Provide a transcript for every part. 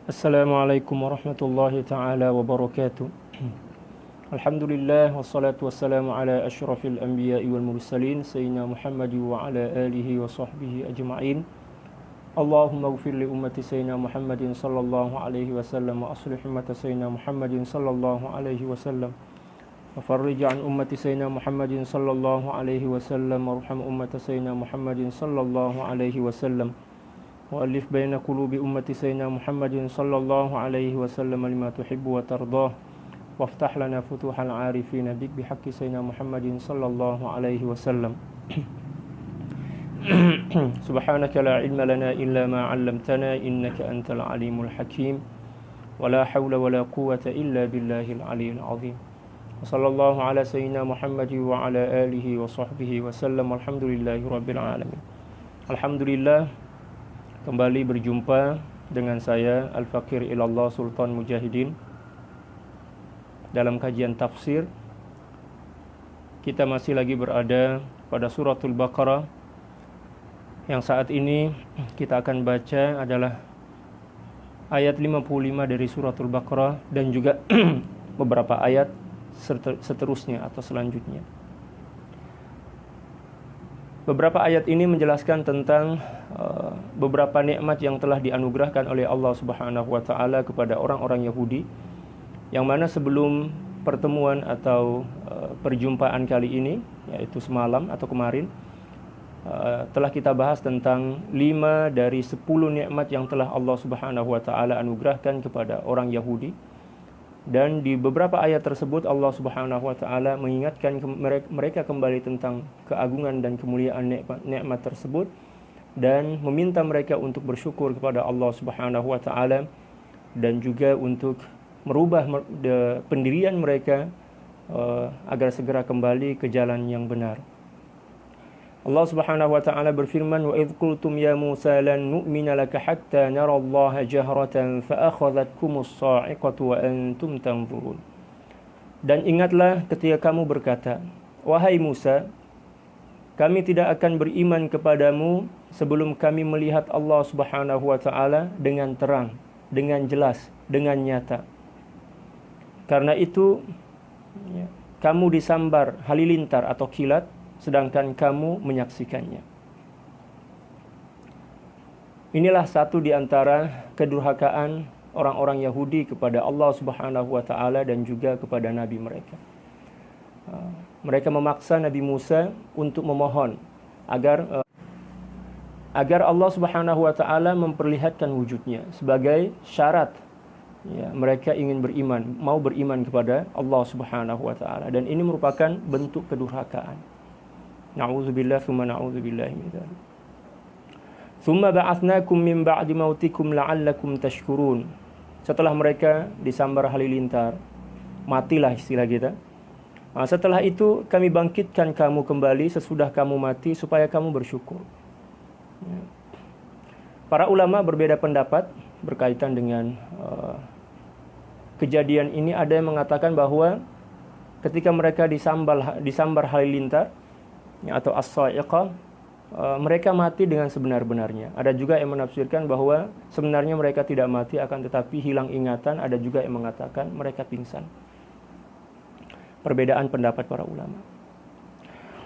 Assalamualaikum warahmatullahi taala wabarakatuh. Alhamdulillah wassalatu wassalamu ala asyrafil anbiya'i wal mursalin sayyidina Muhammad wa ala alihi wa sahbihi ajma'in. Allahumma ighfir li ummati sayyidina Muhammadin sallallahu alaihi wasallam wa aslih ummata sayyidina Muhammadin sallallahu alaihi wasallam. Wa farrij an ummati sayyidina Muhammadin sallallahu alaihi wasallam warham ummata sayyidina Muhammadin sallallahu alaihi wasallam. وألف بين قلوب أمة سيدنا محمد صلى الله عليه وسلم لما تحب وترضاه وافتح لنا فتوح العارفين بك بحق سيدنا محمد صلى الله عليه وسلم سبحانك لا علم لنا إلا ما علمتنا إنك أنت العليم الحكيم ولا حول ولا قوة إلا بالله العلي العظيم وصلى الله على سيدنا محمد وعلى آله وصحبه وسلم والحمد لله رب العالمين. Alhamdulillah, kembali berjumpa dengan saya Al-Fakir Ilallah Sultan Mujahidin dalam kajian tafsir. Kita masih lagi berada pada suratul Baqarah. Yang saat ini kita akan baca adalah ayat 55 dari suratul Baqarah dan juga beberapa ayat seterusnya atau selanjutnya. Beberapa ayat ini menjelaskan tentang beberapa nikmat yang telah dianugerahkan oleh Allah Subhanahu wa taala kepada orang-orang Yahudi, yang mana sebelum pertemuan atau perjumpaan kali ini, yaitu semalam atau kemarin, telah kita bahas tentang 5 dari 10 nikmat yang telah Allah Subhanahu wa taala anugerahkan kepada orang Yahudi. Dan di beberapa ayat tersebut Allah Subhanahu wa taala mengingatkan mereka kembali tentang keagungan dan kemuliaan nikmat tersebut dan meminta mereka untuk bersyukur kepada Allah Subhanahu wa taala dan juga untuk merubah pendirian mereka agar segera kembali ke jalan yang benar. Allah Subhanahu wa taala berfirman, "Wa idz qultum ya Musa lan nu'mina laka hatta nara Allah jahratan fa akhadhatkumus sa'iqatu wa antum tanzurun." Dan ingatlah ketika kamu berkata, "Wahai Musa, kami tidak akan beriman kepadamu sebelum kami melihat Allah Subhanahu wa taala dengan terang, dengan jelas, dengan nyata." Karena itu kamu disambar halilintar atau kilat, sedangkan kamu menyaksikannya. Inilah satu di antara kedurhakaan orang-orang Yahudi kepada Allah Subhanahu wa taala dan juga kepada nabi mereka. Mereka memaksa Nabi Musa untuk memohon agar Allah Subhanahu wa taala memperlihatkan wujudnya sebagai syarat mereka ingin beriman, mau beriman kepada Allah Subhanahu wa taala, dan ini merupakan bentuk kedurhakaan. Na'udzubillah tsumma na'udzubillahi min dzalik. Tsumma ba'atsnakum min ba'di mautikum la'allakum tashkurun. Setelah mereka disambar halilintar, matilah istilah kita. Setelah itu kami bangkitkan kamu kembali sesudah kamu mati supaya kamu bersyukur. Para ulama berbeda pendapat berkaitan dengan kejadian ini. Ada yang mengatakan bahwa ketika mereka disambar halilintar atau as-sa'iqah, mereka mati dengan sebenar-benarnya. Ada juga yang menafsirkan bahwa sebenarnya mereka tidak mati, akan tetapi hilang ingatan. Ada juga yang mengatakan mereka pingsan. Perbedaan pendapat para ulama.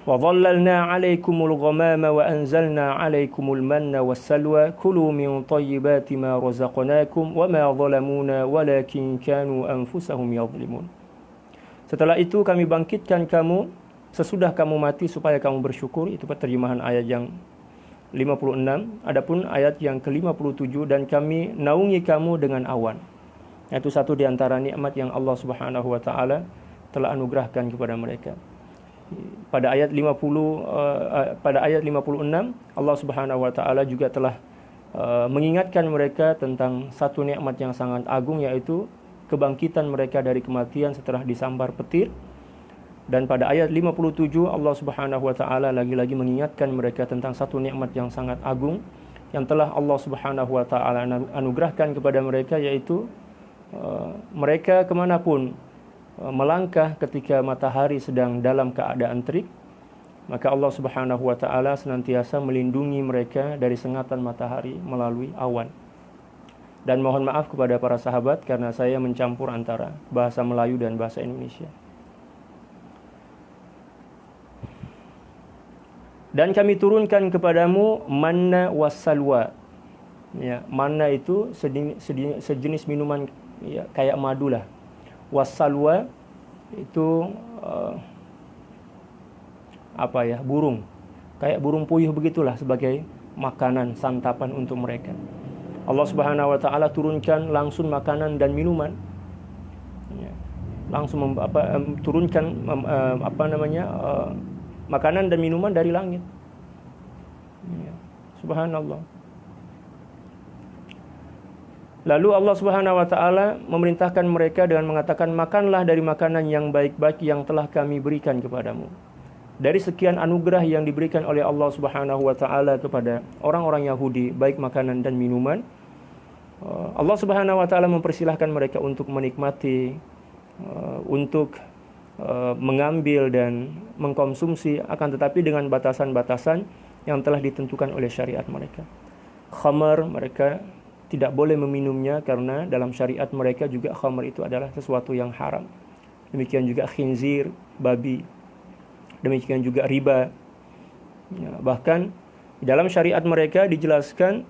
Wa dhallalna 'alaikumul ghamama wa anzalna 'alaikumul manna was-salwa kulu min thayyibati ma razaqnakum wa ma zalamuna walakin kanu anfusahum yadhlimun. Setelah itu kami bangkitkan kamu sesudah kamu mati supaya kamu bersyukur. Itu terjemahan ayat yang 56. Adapun ayat yang ke-57, dan kami naungi kamu dengan awan. Itu satu di antara nikmat yang Allah Subhanahu wa taala telah anugerahkan kepada mereka. Pada ayat 56 Allah Subhanahu wa taala juga telah mengingatkan mereka tentang satu nikmat yang sangat agung, yaitu kebangkitan mereka dari kematian setelah disambar petir. Dan pada ayat 57 Allah Subhanahu wa taala lagi-lagi mengingatkan mereka tentang satu nikmat yang sangat agung yang telah Allah Subhanahu wa taala anugerahkan kepada mereka, yaitu mereka kemanapun melangkah ketika matahari sedang dalam keadaan terik, maka Allah Subhanahu wa taala senantiasa melindungi mereka dari sengatan matahari melalui awan. Dan mohon maaf kepada para sahabat karena saya mencampur antara bahasa Melayu dan bahasa Indonesia. Dan kami turunkan kepadamu manna wassalwa. Ya, manna itu sejenis minuman ya, kayak madu lah. Wassalwa itu burung. Kayak burung puyuh begitulah sebagai makanan santapan untuk mereka. Allah Subhanahu wa taala turunkan langsung makanan dan minuman. Ya, langsung turunkan makanan dan minuman dari langit. Ya, subhanallah. Lalu Allah Subhanahu wa taala memerintahkan mereka dengan mengatakan, makanlah dari makanan yang baik-baik yang telah kami berikan kepadamu. Dari sekian anugerah yang diberikan oleh Allah Subhanahu wa taala kepada orang-orang Yahudi, baik makanan dan minuman, Allah Subhanahu wa taala mempersilahkan mereka untuk menikmati, untuk mengambil dan mengkonsumsi, akan tetapi dengan batasan-batasan yang telah ditentukan oleh syariat mereka. Khamar mereka tidak boleh meminumnya karena dalam syariat mereka juga khamar itu adalah sesuatu yang haram. Demikian juga khinzir, babi. Demikian juga riba. Ya, bahkan dalam syariat mereka dijelaskan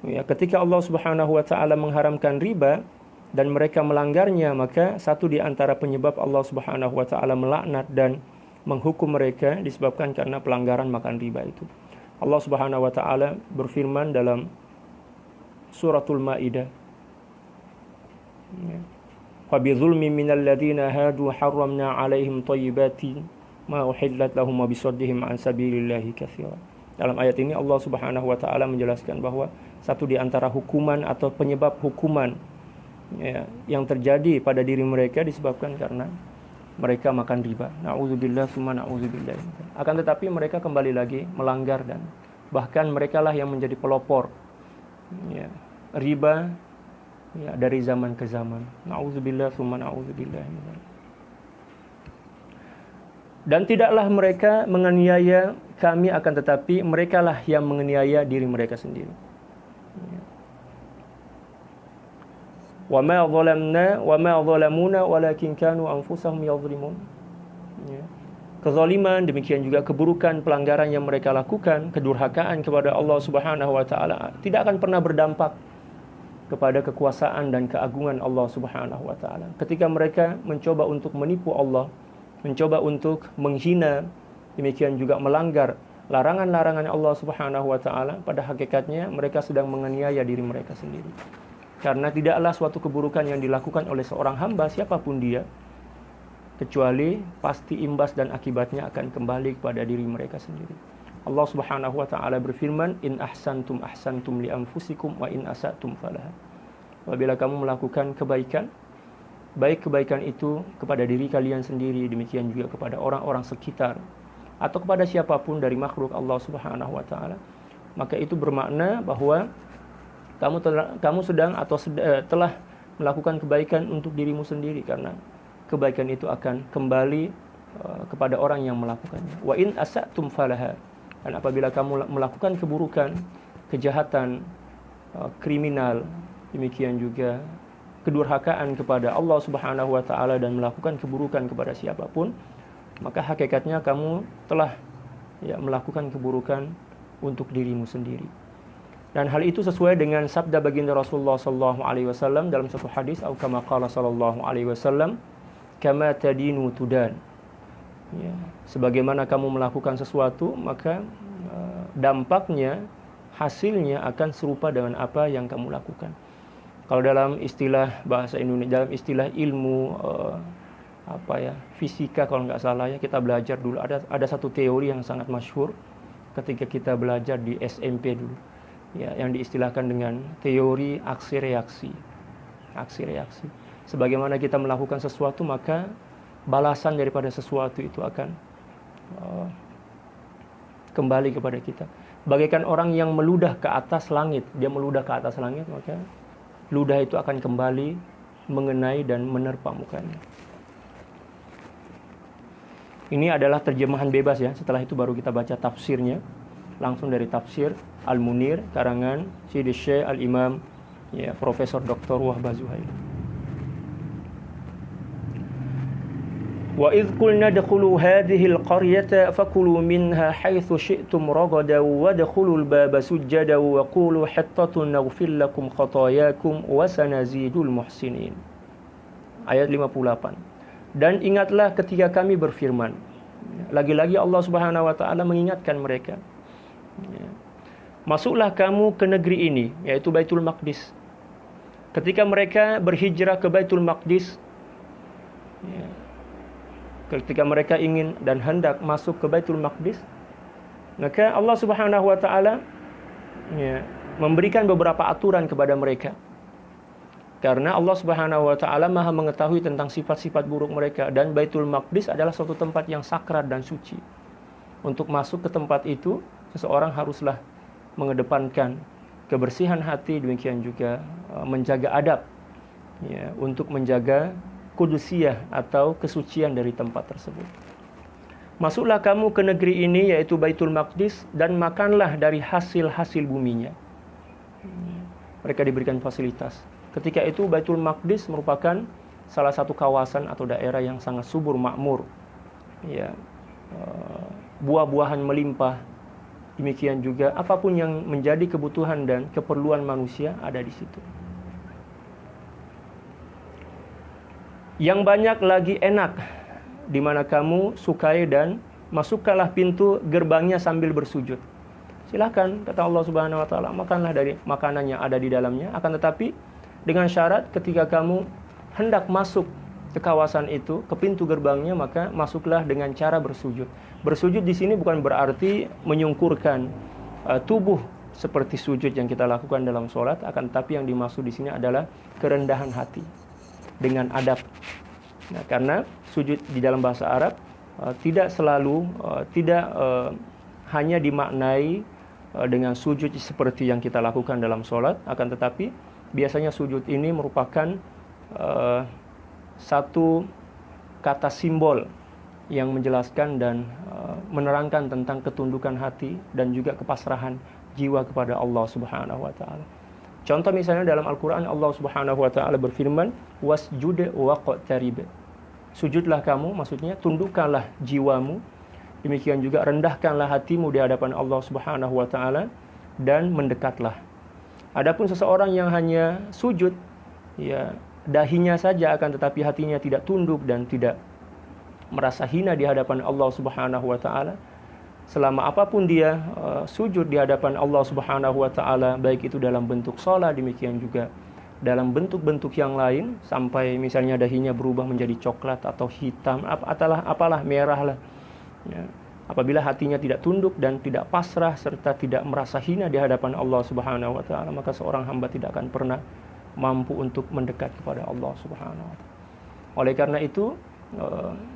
ya, ketika Allah Subhanahu wa taala mengharamkan riba dan mereka melanggarnya, maka satu di antara penyebab Allah Subhanahu wa taala melaknat dan menghukum mereka disebabkan karena pelanggaran makan riba itu. Allah Subhanahu wa taala berfirman dalam Suratul Maidah. Wa bi dzulmin minal ladzina hadu harramna 'alaihim thayyibatin ma uhillat lahum wa bisaddihim an sabilillahi katsira. Dalam ayat ini Allah Subhanahu wa taala menjelaskan bahwa satu di antara hukuman atau penyebab hukuman ya, yang terjadi pada diri mereka disebabkan karena mereka makan riba. Nauzubillah tsumma nauzubillah. Akan tetapi mereka kembali lagi melanggar dan bahkan merekalah yang menjadi pelopor ya, riba ya, dari zaman ke zaman. Nauzubillah tsumma nauzubillah. Dan tidaklah mereka menganiaya kami, akan tetapi merekalah yang menganiaya diri mereka sendiri. Wa ma zalamuna walakin kanu anfusahum yadhlimun. Kezaliman, demikian juga keburukan, pelanggaran yang mereka lakukan, kedurhakaan kepada Allah Subhanahu wa taala tidak akan pernah berdampak kepada kekuasaan dan keagungan Allah Subhanahu wa taala. Ketika mereka mencoba untuk menipu Allah, mencoba untuk menghina, demikian juga melanggar larangan-larangan Allah Subhanahu wa taala, pada hakikatnya mereka sedang menganiaya diri mereka sendiri. Karena tidaklah suatu keburukan yang dilakukan oleh seorang hamba siapapun dia, kecuali pasti imbas dan akibatnya akan kembali kepada diri mereka sendiri. Allah Subhanahu wa taala berfirman, in ahsantum ahsantum li anfusikum wa in asatum falaha. Apabila kamu melakukan kebaikan, baik kebaikan itu kepada diri kalian sendiri, demikian juga kepada orang-orang sekitar atau kepada siapapun dari makhluk Allah Subhanahu wa taala, maka itu bermakna bahwa kamu sedang atau telah melakukan kebaikan untuk dirimu sendiri, karena kebaikan itu akan kembali kepada orang yang melakukannya. Wa in asatum falaha. Dan apabila kamu melakukan keburukan, kejahatan, kriminal, demikian juga kedurhakaan kepada Allah Subhanahu wa taala dan melakukan keburukan kepada siapapun, maka hakikatnya kamu telah melakukan keburukan untuk dirimu sendiri. Dan hal itu sesuai dengan sabda baginda Rasulullah sallallahu alaihi wasallam dalam satu hadis, atau kama qala sallallahu alaihi wasallam, kama tadinu tudan. Ya, sebagaimana kamu melakukan sesuatu, maka dampaknya, hasilnya akan serupa dengan apa yang kamu lakukan. Kalau dalam istilah bahasa Indonesia, dalam istilah ilmu fisika kalau nggak salah ya, kita belajar dulu ada satu teori yang sangat masyhur ketika kita belajar di SMP dulu. Ya, yang diistilahkan dengan teori aksi reaksi. Aksi reaksi. Sebagaimana kita melakukan sesuatu, maka balasan daripada sesuatu itu akan kembali kepada kita. Bagaikan orang yang meludah ke atas langit, dia meludah ke atas langit, maka ludah itu akan kembali mengenai dan menerpa mukanya. Ini adalah terjemahan bebas ya. Setelah itu baru kita baca tafsirnya, langsung dari tafsir Al-Munir karangan Syekh Al-Imam ya Profesor Dr. Wahbah Zuhail. Wa idh qulna dkhulu hadhihi al-qaryata fakulu minha haitsu syi'tum ragadan wadkhulul baba sujjadan wa qulu hittatun naghfir lakum khatayakum wa sanazidul muhsinin. Ayat 58. Dan ingatlah ketika kami berfirman. Lagi-lagi Allah Subhanahu wa taala mengingatkan mereka. Masuklah kamu ke negeri ini, yaitu Baitul Maqdis. Ketika mereka berhijrah ke Baitul Maqdis, ketika mereka ingin dan hendak masuk ke Baitul Maqdis, maka Allah Subhanahu wa taala memberikan beberapa aturan kepada mereka. Karena Allah Subhanahu wa taala Maha mengetahui tentang sifat-sifat buruk mereka, dan Baitul Maqdis adalah suatu tempat yang sakral dan suci. Untuk masuk ke tempat itu, seseorang haruslah mengedepankan kebersihan hati, demikian juga menjaga adab, untuk menjaga kudusiyah atau kesucian dari tempat tersebut. Masuklah kamu ke negeri ini, yaitu Baitul Maqdis, dan makanlah dari hasil-hasil buminya. Mereka diberikan fasilitas. Ketika itu Baitul Maqdis merupakan salah satu kawasan atau daerah yang sangat subur makmur. Buah-buahan melimpah. Demikian juga apapun yang menjadi kebutuhan dan keperluan manusia ada di situ. Yang banyak lagi enak, di mana kamu sukai, dan masukkanlah pintu gerbangnya sambil bersujud. Silakan, kata Allah Subhanahu wa taala, makanlah dari makanan yang ada di dalamnya, akan tetapi dengan syarat ketika kamu hendak masuk ke kawasan itu, ke pintu gerbangnya, maka masuklah dengan cara bersujud. Bersujud di sini bukan berarti menyungkurkan tubuh seperti sujud yang kita lakukan dalam sholat, akan tetapi yang dimaksud di sini adalah kerendahan hati dengan adab. Nah, karena sujud di dalam bahasa Arab tidak selalu hanya dimaknai dengan sujud seperti yang kita lakukan dalam sholat, akan tetapi biasanya sujud ini merupakan satu kata simbol yang menjelaskan dan menerangkan tentang ketundukan hati dan juga kepasrahan jiwa kepada Allah Subhanahu wa taala. Contoh misalnya dalam Al-Qur'an Allah Subhanahu wa taala berfirman, "Wasjud waqtarib." Sujudlah kamu, maksudnya tundukkanlah jiwamu, demikian juga rendahkanlah hatimu di hadapan Allah Subhanahu wa taala dan mendekatlah. Adapun seseorang yang hanya sujud, dahinya saja akan tetapi hatinya tidak tunduk dan tidak merasa hina di hadapan Allah Subhanahu wa taala, selama apapun dia sujud di hadapan Allah Subhanahu wa taala, baik itu dalam bentuk shalah, demikian juga dalam bentuk-bentuk yang lain, sampai misalnya dahinya berubah menjadi coklat atau hitam, apalah merah lah. Apabila hatinya tidak tunduk dan tidak pasrah serta tidak merasa hina di hadapan Allah Subhanahu wa taala, maka seorang hamba tidak akan pernah mampu untuk mendekat kepada Allah Subhanahu wa taala. Oleh karena itu,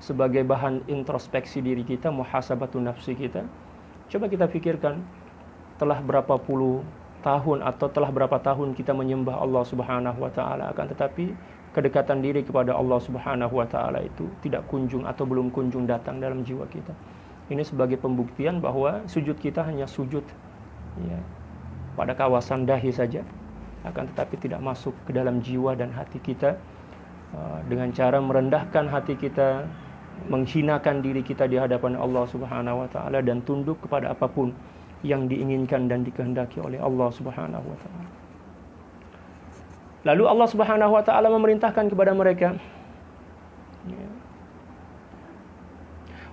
sebagai bahan introspeksi diri kita, muhasabatun nafsi kita, coba kita pikirkan telah berapa puluh tahun atau telah berapa tahun kita menyembah Allah Subhanahu wa taala, akan tetapi kedekatan diri kepada Allah Subhanahu wa taala itu tidak kunjung atau belum kunjung datang dalam jiwa kita. Ini sebagai pembuktian bahwa sujud kita hanya sujud pada kawasan dahi saja, akan tetapi tidak masuk ke dalam jiwa dan hati kita, dengan cara merendahkan hati kita, menghinakan diri kita di hadapan Allah Subhanahu wa taala, dan tunduk kepada apapun yang diinginkan dan dikehendaki oleh Allah Subhanahu wa taala. Lalu Allah Subhanahu wa taala memerintahkan kepada mereka,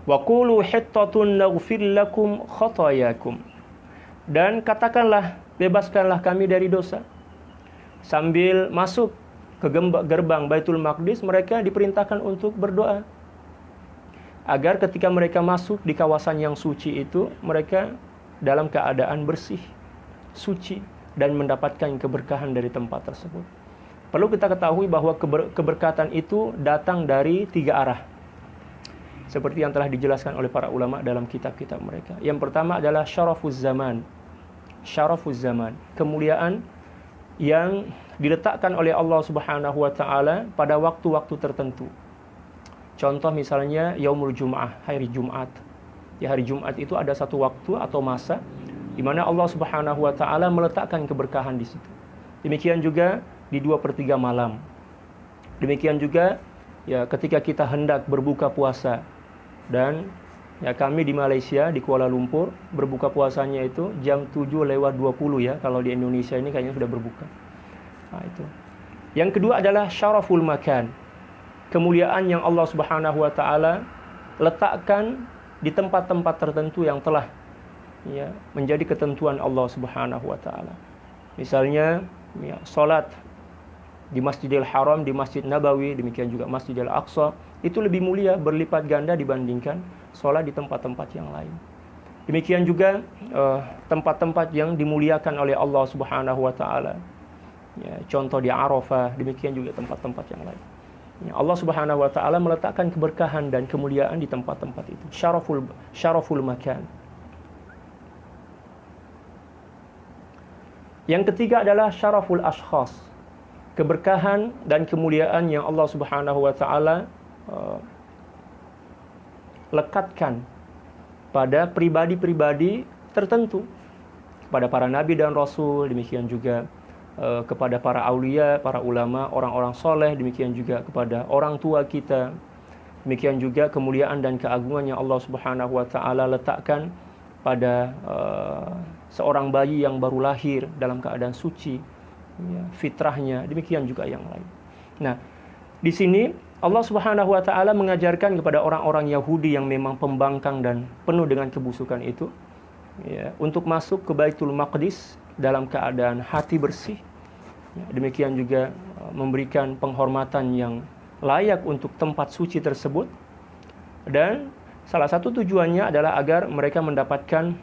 wa qulu hittatun naghfir lakum khatayakum, dan katakanlah, bebaskanlah kami dari dosa. Sambil masuk ke gerbang Baitul Maqdis, mereka diperintahkan untuk berdoa agar ketika mereka masuk di kawasan yang suci itu, mereka dalam keadaan bersih, suci, dan mendapatkan keberkahan dari tempat tersebut. Perlu kita ketahui bahwa keberkatan itu datang dari 3 arah, seperti yang telah dijelaskan oleh para ulama dalam kitab-kitab mereka. Yang pertama adalah syarafuz zaman. Syarafuz zaman, kemuliaan yang diletakkan oleh Allah Subhanahu wa taala pada waktu-waktu tertentu. Contoh misalnya Yaumul Jum'ah, hari Jumat. Di hari Jumat itu ada satu waktu atau masa di mana Allah Subhanahu wa taala meletakkan keberkahan di situ. Demikian juga di 2/3 malam. Demikian juga ya ketika kita hendak berbuka puasa. Dan ya kami di Malaysia, di Kuala Lumpur, berbuka puasanya itu jam 7:20 ya. Kalau di Indonesia ini kayaknya sudah berbuka. Nah, itu. Yang kedua adalah syaraful makan. Kemuliaan yang Allah Subhanahu wa taala letakkan di tempat-tempat tertentu yang telah ya menjadi ketentuan Allah Subhanahu wa taala. Misalnya ya, salat di Masjidil Haram, di Masjid Nabawi, demikian juga Masjidil Aqsa, itu lebih mulia berlipat ganda dibandingkan salat di tempat-tempat yang lain. Demikian juga tempat-tempat yang dimuliakan oleh Allah Subhanahu wa taala. Ya, contoh di Arafah, demikian juga tempat-tempat yang lain. Ya, Allah Subhanahu wa taala meletakkan keberkahan dan kemuliaan di tempat-tempat itu. Syaraful makan. Yang ketiga adalah syaraful ashkhas. Keberkahan dan kemuliaan yang Allah Subhanahu wa taala lekatkan pada pribadi-pribadi tertentu, kepada para nabi dan rasul, demikian juga kepada para aulia, para ulama, orang-orang soleh, demikian juga kepada orang tua kita. Demikian juga kemuliaan dan keagungan yang Allah Subhanahu wa taala letakkan pada seorang bayi yang baru lahir dalam keadaan suci, ya, fitrahnya, demikian juga yang lain. Nah, di sini Allah Subhanahu wa taala mengajarkan kepada orang-orang Yahudi yang memang pembangkang dan penuh dengan kebusukan itu, ya, untuk masuk ke Baitul Maqdis dalam keadaan hati bersih. Ya, demikian juga memberikan penghormatan yang layak untuk tempat suci tersebut. Dan salah satu tujuannya adalah agar mereka mendapatkan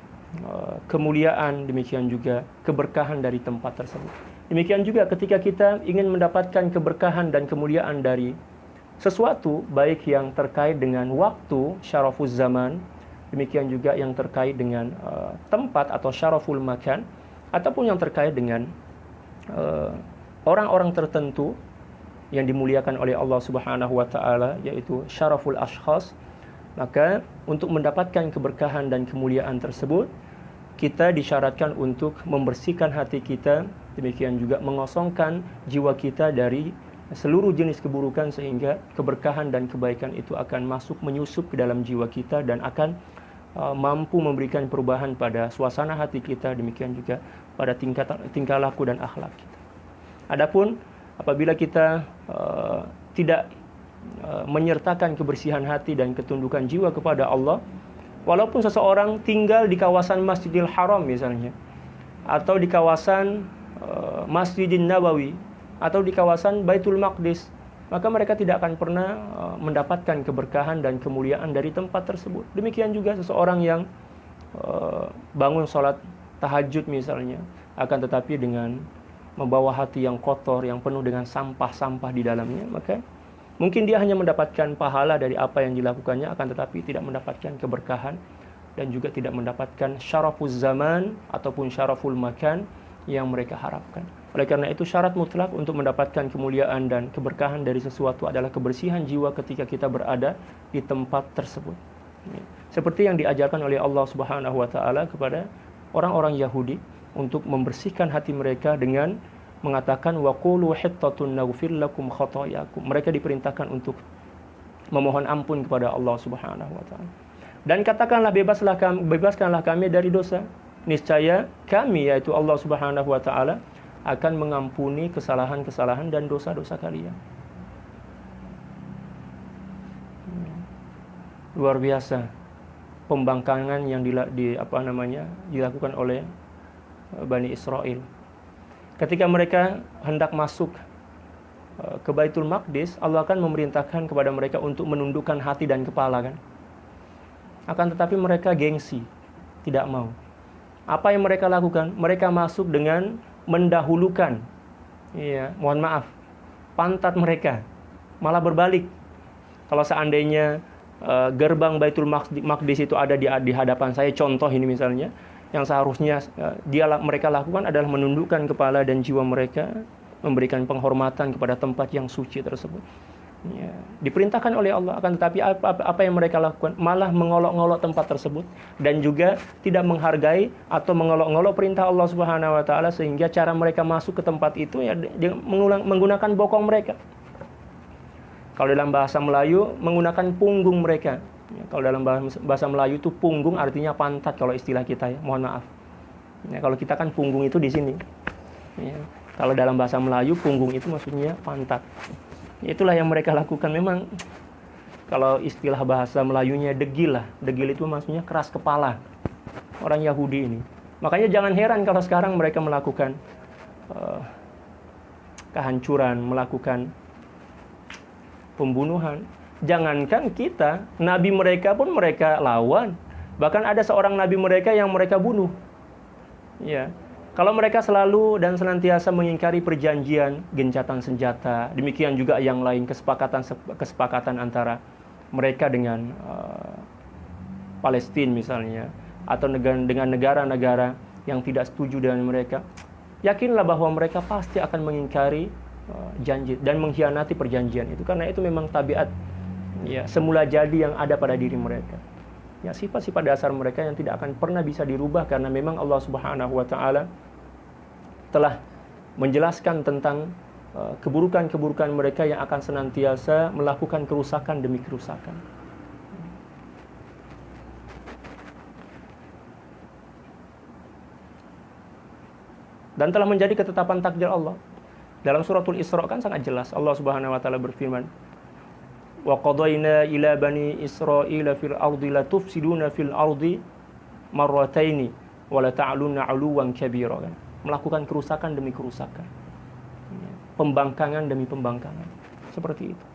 kemuliaan, demikian juga keberkahan dari tempat tersebut. Demikian juga ketika kita ingin mendapatkan keberkahan dan kemuliaan dari sesuatu, baik yang terkait dengan waktu, syarafuz zaman, demikian juga yang terkait dengan tempat atau syaraful makan, ataupun yang terkait dengan orang-orang tertentu yang dimuliakan oleh Allah Subhanahu wa taala, yaitu syaraful ashkhas. Maka untuk mendapatkan keberkahan dan kemuliaan tersebut, kita disyaratkan untuk membersihkan hati kita, demikian juga mengosongkan jiwa kita dari seluruh jenis keburukan, sehingga keberkahan dan kebaikan itu akan masuk menyusup ke dalam jiwa kita dan akan mampu memberikan perubahan pada suasana hati kita, demikian juga pada tingkah laku dan akhlak kita. Adapun apabila kita tidak menyertakan kebersihan hati dan ketundukan jiwa kepada Allah, walaupun seseorang tinggal di kawasan Masjidil Haram misalnya, atau di kawasan Masjidin Nabawi, atau di kawasan Baitul Maqdis, maka mereka tidak akan pernah mendapatkan keberkahan dan kemuliaan dari tempat tersebut. Demikian juga seseorang yang bangun sholat tahajud misalnya, akan tetapi dengan membawa hati yang kotor, yang penuh dengan sampah-sampah di dalamnya, maka mungkin dia hanya mendapatkan pahala dari apa yang dilakukannya, akan tetapi tidak mendapatkan keberkahan dan juga tidak mendapatkan syarafuz zaman ataupun syaraful makan yang mereka harapkan. Oleh karena itu, syarat mutlak untuk mendapatkan kemuliaan dan keberkahan dari sesuatu adalah kebersihan jiwa ketika kita berada di tempat tersebut. Seperti yang diajarkan oleh Allah Subhanahu wa taala kepada orang-orang Yahudi untuk membersihkan hati mereka dengan mengatakan waqulu hittatun naghfir lakum khatayakum. Mereka diperintahkan untuk memohon ampun kepada Allah Subhanahu wa taala. Dan katakanlah bebaskanlah kami dari dosa. Niscaya kami, yaitu Allah Subhanahu wa taala, akan mengampuni kesalahan-kesalahan dan dosa-dosa kalian. Luar biasa pembangkangan yang dilakukan oleh Bani Israel. Ketika mereka hendak masuk ke Baitul Maqdis, Allah akan memerintahkan kepada mereka untuk menundukkan hati dan kepala, kan? Akan tetapi mereka gengsi, tidak mau. Apa yang mereka lakukan? Mereka masuk dengan mendahulukan, pantat mereka, malah berbalik. Kalau seandainya gerbang Baitul Maqdis itu ada di hadapan saya, contoh ini misalnya, yang seharusnya mereka lakukan adalah menundukkan kepala dan jiwa mereka, memberikan penghormatan kepada tempat yang suci tersebut. Ya, diperintahkan oleh Allah, akan tetapi apa yang mereka lakukan? Malah mengolok-ngolok tempat tersebut dan juga tidak menghargai atau mengolok-ngolok perintah Allah Subhanahu wa taala, sehingga cara mereka masuk ke tempat itu ya menggunakan bokong mereka. Kalau dalam bahasa Melayu menggunakan punggung mereka. Ya, kalau dalam bahasa Melayu itu punggung artinya pantat kalau istilah kita ya. Mohon maaf. Ya, kalau kita kan punggung itu di sini. Ya, kalau dalam bahasa Melayu punggung itu maksudnya pantat. Itulah yang mereka lakukan. Memang kalau istilah bahasa Melayunya degil lah. Degil itu maksudnya keras kepala. Orang Yahudi ini. Makanya jangan heran kalau sekarang mereka melakukan kehancuran, melakukan pembunuhan. Jangankan kita, nabi mereka pun mereka lawan. Bahkan ada seorang nabi mereka yang mereka bunuh. Ya. Kalau mereka selalu dan senantiasa mengingkari perjanjian, gencatan senjata, demikian juga yang lain, kesepakatan antara mereka dengan Palestina misalnya, atau dengan negara-negara yang tidak setuju dengan mereka, yakinlah bahwa mereka pasti akan mengingkari janji dan mengkhianati perjanjian itu, karena itu memang tabiat ya semula jadi yang ada pada diri mereka. Ya, sifat-sifat dasar mereka yang tidak akan pernah bisa dirubah, karena memang Allah Subhanahu wa taala telah menjelaskan tentang keburukan-keburukan mereka yang akan senantiasa melakukan kerusakan demi kerusakan. Dan telah menjadi ketetapan takdir Allah. Dalam suratul Isra kan sangat jelas Allah Subhanahu wa taala berfirman, wa qadayna ila bani Israila fil ardi la tufsiduna fil ardi marrataini wa la ta'lunna 'uluwan kabira. Melakukan kerusakan demi kerusakan, pembangkangan demi pembangkangan, seperti itu.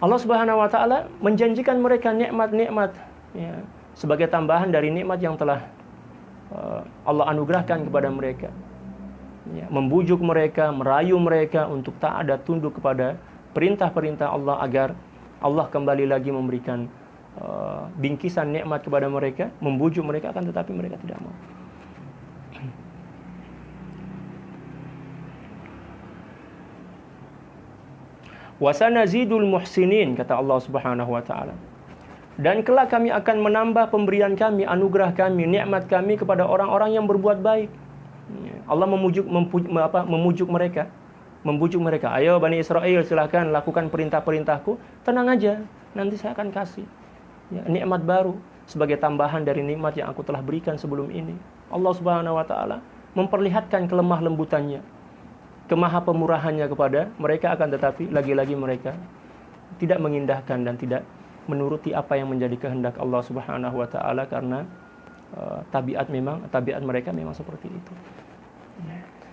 Allah Subhanahu wa taala menjanjikan mereka nikmat-nikmat ya, sebagai tambahan dari nikmat yang telah Allah anugerahkan kepada mereka. Ya, membujuk mereka, merayu mereka untuk taat dan tunduk kepada perintah-perintah Allah, agar Allah kembali lagi memberikan bingkisan nikmat kepada mereka, membujuk mereka, akan tetapi mereka tidak mau. Wasanazidul muhsinin, kata Allah Subhanahu wa taala. Dan kelak kami akan menambah pemberian kami, anugerah kami, nikmat kami kepada orang-orang yang berbuat baik. Allah memujuk mereka, membujuk mereka. Ayo Bani Israel, silahkan lakukan perintah-perintahku. Tenang aja, nanti saya akan kasih ya, nikmat baru sebagai tambahan dari nikmat yang aku telah berikan sebelum ini. Allah Subhanahu wa taala memperlihatkan kelemah lembutannya, kemaha pemurahannya kepada mereka, akan tetapi lagi-lagi mereka tidak mengindahkan dan tidak menuruti apa yang menjadi kehendak Allah Subhanahu wa taala, karena tabiat mereka memang seperti itu.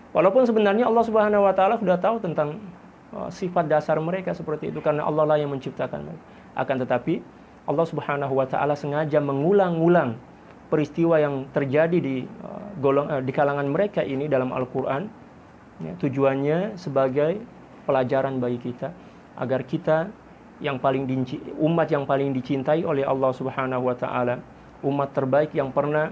Walaupun sebenarnya Allah Subhanahu wa taala sudah tahu tentang sifat dasar mereka seperti itu, karena Allah lah yang menciptakan mereka. Akan tetapi Allah Subhanahu wa taala sengaja mengulang-ulang peristiwa yang terjadi di kalangan mereka ini dalam Al-Qur'an, ya, tujuannya sebagai pelajaran bagi kita, agar kita umat yang paling dicintai oleh Allah Subhanahu wa taala, umat terbaik yang pernah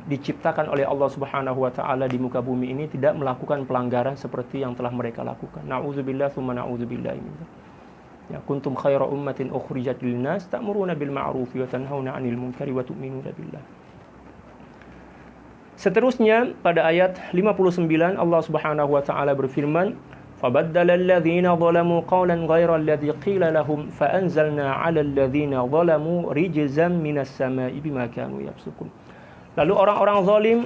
diciptakan oleh Allah Subhanahu wa taala di muka bumi ini, tidak melakukan pelanggaran seperti yang telah mereka lakukan. Na'udzubillah tsumma na'udzubillah. Ya, kuntum khaira ummatin ukhrijat lin-nas ta'muruna bil ma'ruf wa tanhauna 'anil munkari wa tu'minuna billah. Seterusnya pada ayat 59 Allah Subhanahu wa taala berfirman, fabaddala alladhina zalamu qawlan ghayra alladhi qila lahum faanzalna 'ala alladhina zalamu rijzan minas sama'i bima kanu yafsukun. Lalu orang-orang zalim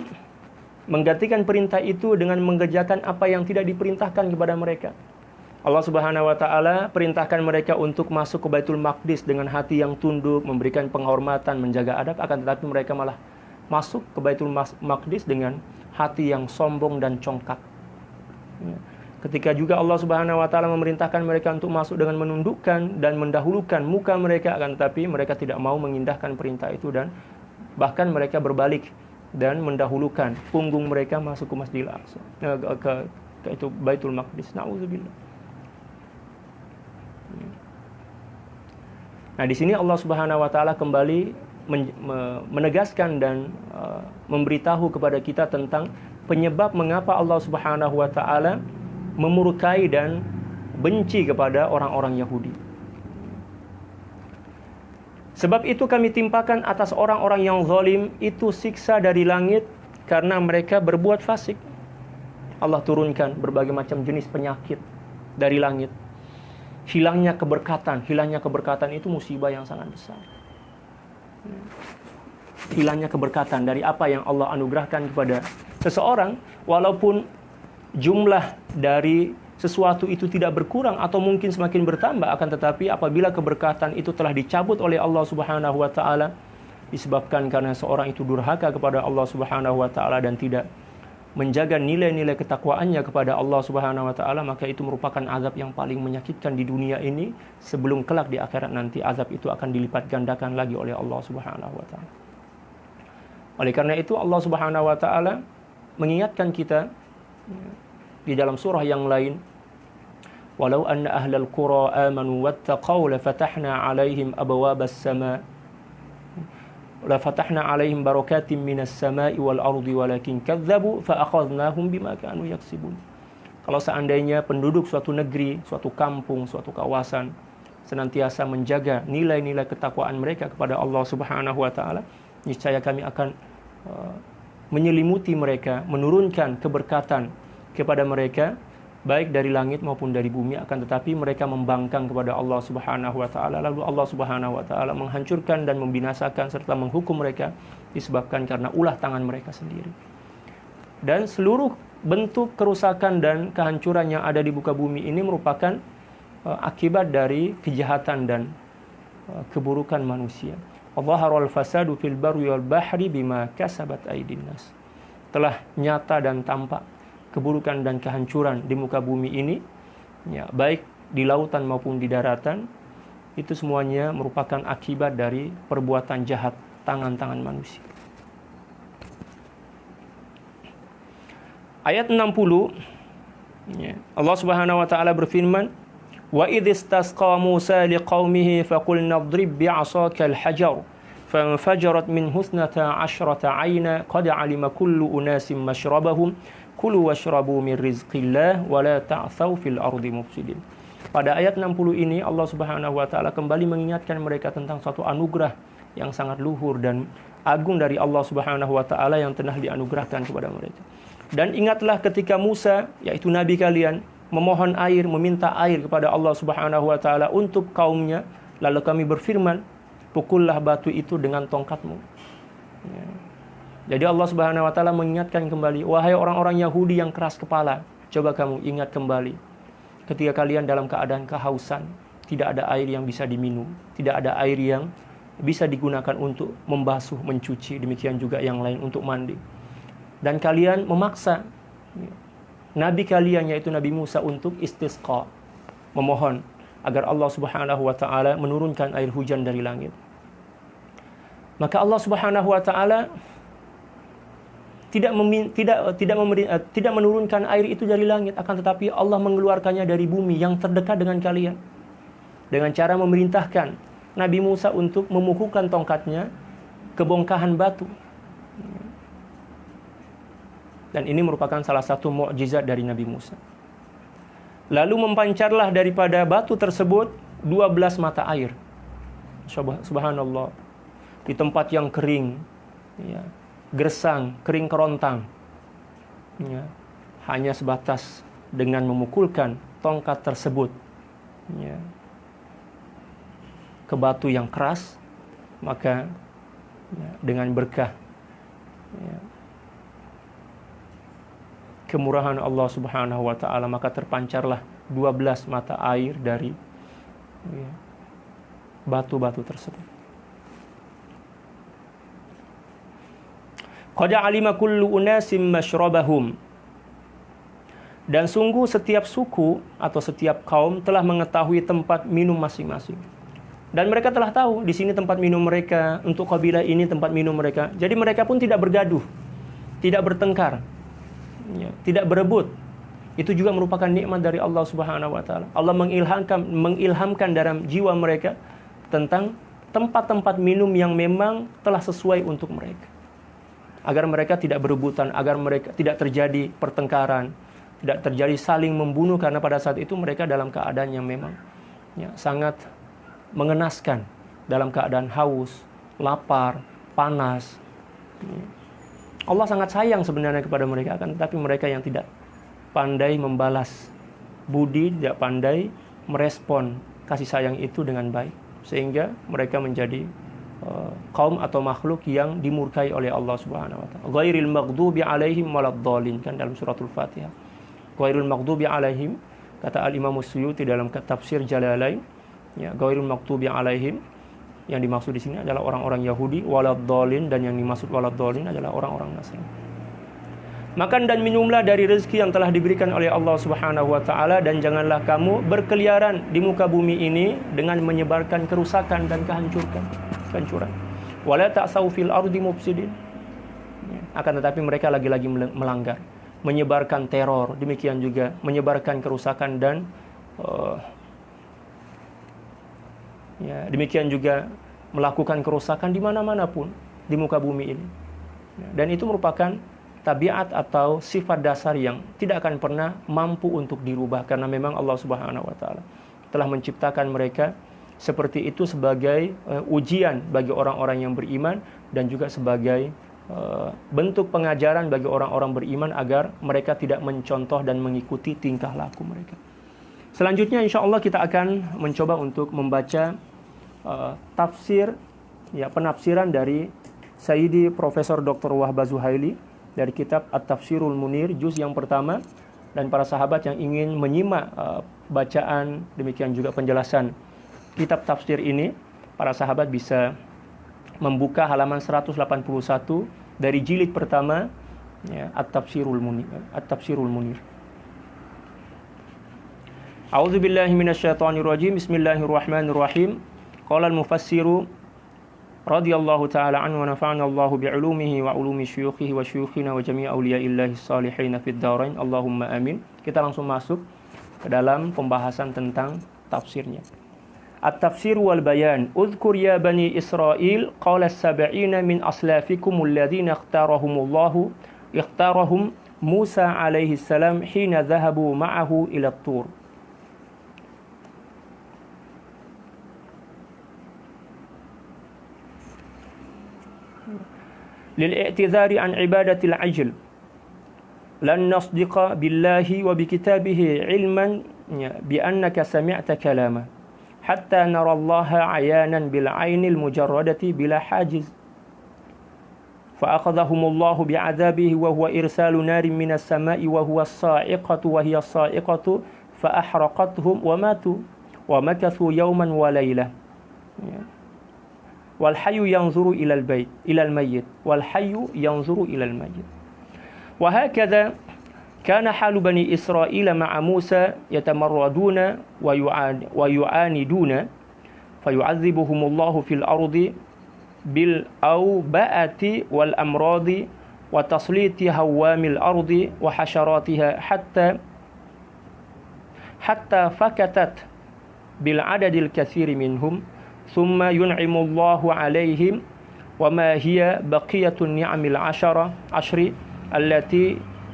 menggantikan perintah itu dengan mengerjakan apa yang tidak diperintahkan kepada mereka. Allah Subhanahu wa taala perintahkan mereka untuk masuk ke Baitul Maqdis dengan hati yang tunduk, memberikan penghormatan, menjaga adab, akan tetapi mereka malah masuk ke Baitul Maqdis dengan hati yang sombong dan congkak. Ketika juga Allah Subhanahu wa taala memerintahkan mereka untuk masuk dengan menundukkan dan mendahulukan muka mereka, akan tetapi mereka tidak mau mengindahkan perintah itu, dan bahkan mereka berbalik dan mendahulukan punggung mereka masuk ke Masjidil Aqsa, ke itu Baitul Maqdis. Nauzubillah. Nah, di sini Allah Subhanahu wa taala kembali menegaskan dan memberitahu kepada kita tentang penyebab mengapa Allah Subhanahu wa taala memurkai dan benci kepada orang-orang Yahudi. Sebab itu kami timpakan atas orang-orang yang zalim itu siksa dari langit karena mereka berbuat fasik. Allah turunkan berbagai macam jenis penyakit dari langit. Hilangnya keberkatan itu musibah yang sangat besar. Hilangnya keberkatan dari apa yang Allah anugerahkan kepada seseorang, walaupun jumlah dari sesuatu itu tidak berkurang atau mungkin semakin bertambah, akan tetapi apabila keberkatan itu telah dicabut oleh Allah Subhanahu wa taala disebabkan karena seorang itu durhaka kepada Allah Subhanahu wa taala dan tidak menjaga nilai-nilai ketakwaannya kepada Allah Subhanahu wa taala, maka itu merupakan azab yang paling menyakitkan di dunia ini, sebelum kelak di akhirat nanti azab itu akan dilipat gandakan lagi oleh Allah Subhanahu wa taala. Oleh karena itu Allah Subhanahu wa taala mengingatkan kita di dalam surah yang lain, walau anna ahlal qura amanu wattaqaw la fatahna 'alaihim abwabas sama' la fatahna 'alaihim barakatim minas sama'i wal ardi walakin kadzdzabu fa akhadnahum bima kanu yaksibun. Kalau seandainya penduduk suatu negeri, suatu kampung, suatu kawasan senantiasa menjaga nilai-nilai ketakwaan mereka kepada Allah Subhanahu wa taala, niscaya kami akan menyelimuti mereka, menurunkan keberkatan kepada mereka baik dari langit maupun dari bumi, akan tetapi mereka membangkang kepada Allah Subhanahu wa taala, lalu Allah Subhanahu wa taala menghancurkan dan membinasakan serta menghukum mereka disebabkan karena ulah tangan mereka sendiri. Dan seluruh bentuk kerusakan dan kehancuran yang ada di muka bumi ini merupakan akibat dari kejahatan dan keburukan manusia. Dhaharal fasadu fil barri wal bahri bima kasabat aydin nas. Telah nyata dan tampak keburukan dan kehancuran di muka bumi ini, ya, baik di lautan maupun di daratan, itu semuanya merupakan akibat dari perbuatan jahat tangan-tangan manusia. Ayat 60, ya, Allah Subhanahu wa taala berfirman, wa idh istasqa Musa liqaumihi faqulna idrib bi'asaka al-hajar fanfajarat min husnata 'ashrata 'ayna qad 'alima kullu unasin mashrabahum kulu washrabu min rizqillah wa la ta'thaw fil ardi mufsidin. Pada ayat 60 ini Allah Subhanahu wa taala kembali mengingatkan mereka tentang suatu anugerah yang sangat luhur dan agung dari Allah Subhanahu wa taala yang telah dianugerahkan kepada mereka. Dan ingatlah ketika Musa, yaitu nabi kalian, memohon air, meminta air kepada Allah Subhanahu wa taala untuk kaumnya, lalu kami berfirman, pukullah batu itu dengan tongkatmu. Ya. Jadi Allah Subhanahu wa taala mengingatkan kembali, wahai orang-orang Yahudi yang keras kepala, coba kamu ingat kembali ketika kalian dalam keadaan kehausan, tidak ada air yang bisa diminum, tidak ada air yang bisa digunakan untuk membasuh, mencuci, demikian juga yang lain untuk mandi. Dan kalian memaksa nabi kalian yaitu Nabi Musa untuk istisqa, memohon agar Allah Subhanahu wa taala menurunkan air hujan dari langit. Maka Allah Subhanahu wa taala tidak menurunkan air itu dari langit, akan tetapi Allah mengeluarkannya dari bumi yang terdekat dengan kalian dengan cara memerintahkan Nabi Musa untuk memukulkan tongkatnya ke bongkahan batu. Dan ini merupakan salah satu mukjizat dari Nabi Musa. Lalu mempancarlah daripada batu tersebut 12 mata air. Subhanallah. Di tempat yang kering, ya, gersang, kering kerontang, ya, hanya sebatas dengan memukulkan tongkat tersebut, ya, ke batu yang keras, maka, ya, dengan berkah, ya, kemurahan Allah Subhanahu wa taala, maka terpancarlah 12 mata air dari, ya, batu-batu tersebut. Qad 'alima kullu unasim mashrabahum. Dan sungguh setiap suku atau setiap kaum telah mengetahui tempat minum masing-masing. Dan mereka telah tahu di sini tempat minum mereka, untuk kabilah ini tempat minum mereka. Jadi mereka pun tidak bergaduh, tidak bertengkar, ya, tidak berebut. Itu juga merupakan nikmat dari Allah Subhanahu wa taala. Allah mengilhamkan dalam jiwa mereka tentang tempat-tempat minum yang memang telah sesuai untuk mereka, agar mereka tidak berebutan, agar mereka tidak terjadi pertengkaran, tidak terjadi saling membunuh, karena pada saat itu mereka dalam keadaan yang memang sangat mengenaskan, dalam keadaan haus, lapar, panas. Allah sangat sayang sebenarnya kepada mereka, akan tetapi mereka yang tidak pandai membalas budi, tidak pandai merespon kasih sayang itu dengan baik, sehingga mereka menjadi kaum atau makhluk yang dimurkai oleh Allah Subhanahu wa taala. Ghairil maghdubi alaihim waladdallin, kan dalam suratul Fatihah. Ghairil maghdubi alaihim, kata Al-Imam Suyuti dalam tafsir Jalalain, ghairil maghdubi alaihim, yang dimaksud di sini adalah orang-orang Yahudi, waladdallin, dan yang dimaksud waladdallin adalah orang-orang Nasrani. Makan dan minumlah dari rezeki yang telah diberikan oleh Allah Subhanahu wa taala, dan janganlah kamu berkeliaran di muka bumi ini dengan menyebarkan kerusakan dan kehancuran. Wala ta'sau fil ardi mufsidin. Akan tetapi mereka lagi-lagi melanggar, menyebarkan teror, demikian juga menyebarkan kerusakan dan demikian juga melakukan kerusakan di mana-mana pun di muka bumi ini. Dan itu merupakan tabiat atau sifat dasar yang tidak akan pernah mampu untuk dirubah, karena memang Allah Subhanahu wa taala telah menciptakan mereka seperti itu sebagai ujian bagi orang-orang yang beriman, dan juga sebagai bentuk pengajaran bagi orang-orang beriman agar mereka tidak mencontoh dan mengikuti tingkah laku mereka. Selanjutnya insya Allah kita akan mencoba untuk membaca tafsir, penafsiran dari Sayyidi Profesor Dr. Wahbah Zuhaili dari kitab At-Tafsirul Munir juz yang pertama. Dan para sahabat yang ingin menyimak bacaan, demikian juga penjelasan kitab tafsir ini, para sahabat bisa membuka halaman 181 dari jilid pertama, At-Tafsirul Munir. A'udzu billahi minasyaitonir rajim. Bismillahirrahmanirrahim. Qala al-mufassiru radhiyallahu ta'ala anhu wa nafa'ana Allahu bi'ulumihi wa ulumi syuyukhihi wa syuyukhina wa jami' awliya'illahi salihin fid dharain. Allahumma amin. Kita langsung masuk ke dalam pembahasan tentang tafsirnya. At-tafsir wal bayan. Udhkur ya bani Israil qala as-sab'ina min aslafikum alladhina ikhtarahum Musa alaihi salam hina dhahabu ma'ahu ila at-tur. للاعتذار عن عبادة العجل لن نصدق بالله وبكتابه علما بأنك سمعت كلامه حتى نرى الله عيانا بالعين المجردة بلا حاجز فأخذهم الله بعذابه وهو إرسال نار من السماء وهي الصاعقة فأحرقتهم وماتوا ومكثوا يوما وليلة والحي ينظر إلى الميت وهكذا كان حال بني إسرائيل مع موسى يتمردون ويعاندون فيعذبهم الله في الأرض بالأوبئة والأمراض وتسليط هوام الأرض وحشراتها حتى فكتت بالعدد الكثير منهم ثم ينعم الله عليهم وما هي بقية النعم العشر التي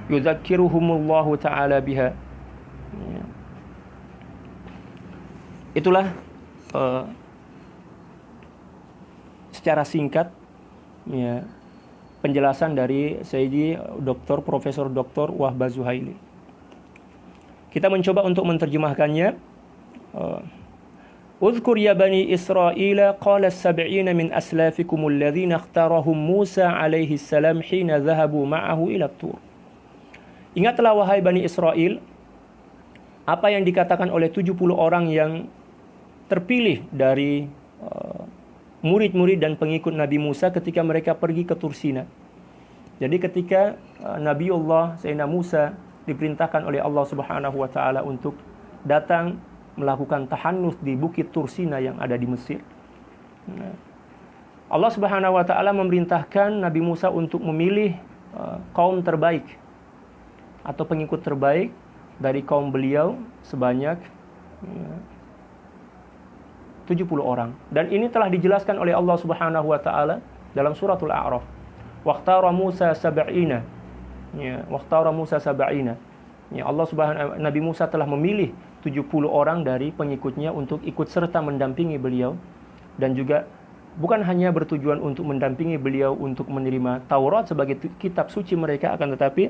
يذكرهم الله تعالى بها. Itulah secara singkat penjelasan dari Sayyidi Dr. Profesor Dr. Wahbah Zuhaili. Kita mencoba untuk menerjemahkannya. Udhkur ya bani Israil qala as-sab'ina min aslafikum alladhina ikhtarahum Musa alaihi salam hina dhahabu ma'ahu ila at-tur. Ingatlah wahai Bani Israel apa yang dikatakan oleh 70 orang yang terpilih dari murid-murid dan pengikut Nabi Musa ketika mereka pergi ke Tursina. Jadi ketika Nabiullah Sayyidina Musa diperintahkan oleh Allah Subhanahu wa taala untuk datang melakukan tahannus di Bukit Tursina yang ada di Mesir. Allah Subhanahu wa taala memerintahkan Nabi Musa untuk memilih kaum terbaik atau pengikut terbaik dari kaum beliau sebanyak 70 orang. Dan ini telah dijelaskan oleh Allah Subhanahu wa taala dalam suratul A'raf. Waqtara Musa sab'ina. Waqtara Musa sab'ina. Ya, Nabi Musa telah memilih 70 orang dari pengikutnya untuk ikut serta mendampingi beliau, dan juga bukan hanya bertujuan untuk mendampingi beliau untuk menerima Taurat sebagai kitab suci mereka, akan tetapi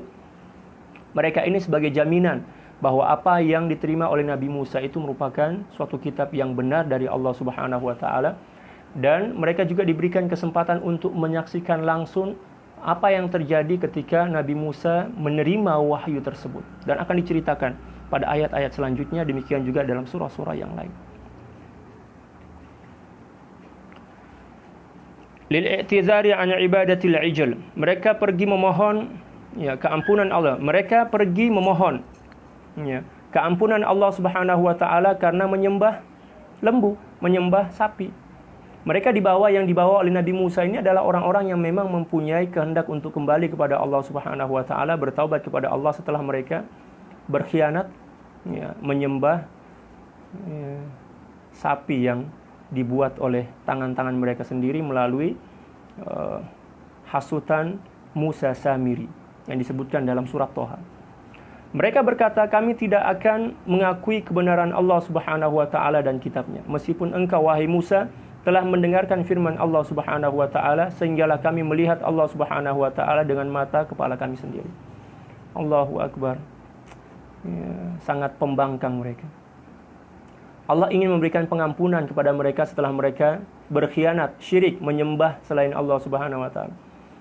mereka ini sebagai jaminan bahwa apa yang diterima oleh Nabi Musa itu merupakan suatu kitab yang benar dari Allah Subhanahu wa taala, dan mereka juga diberikan kesempatan untuk menyaksikan langsung apa yang terjadi ketika Nabi Musa menerima wahyu tersebut, dan akan diceritakan pada ayat-ayat selanjutnya, demikian juga dalam surah-surah yang lain. Lil-i'tizari an ibadatil ijl, mereka pergi memohon ya keampunan Allah. Mereka pergi memohon ya keampunan Allah Subhanahu wa taala karena menyembah lembu, menyembah sapi. Mereka yang dibawa oleh Nabi Musa ini adalah orang-orang yang memang mempunyai kehendak untuk kembali kepada Allah Subhanahu wa taala, bertaubat kepada Allah setelah mereka berkhianat ya, menyembah ya, sapi yang dibuat oleh tangan-tangan mereka sendiri melalui hasutan Musa Samiri yang disebutkan dalam surat Toha. Mereka berkata, kami tidak akan mengakui kebenaran Allah Subhanahu wa taala dan kitabnya, meskipun engkau wahai Musa telah mendengarkan firman Allah Subhanahu wa taala, sehinggalah kami melihat Allah Subhanahu wa taala dengan mata kepala kami sendiri. Allahu Akbar. Ya, sangat pembangkang mereka. Allah ingin memberikan pengampunan kepada mereka setelah mereka berkhianat, syirik, menyembah selain Allah Subhanahu wa taala.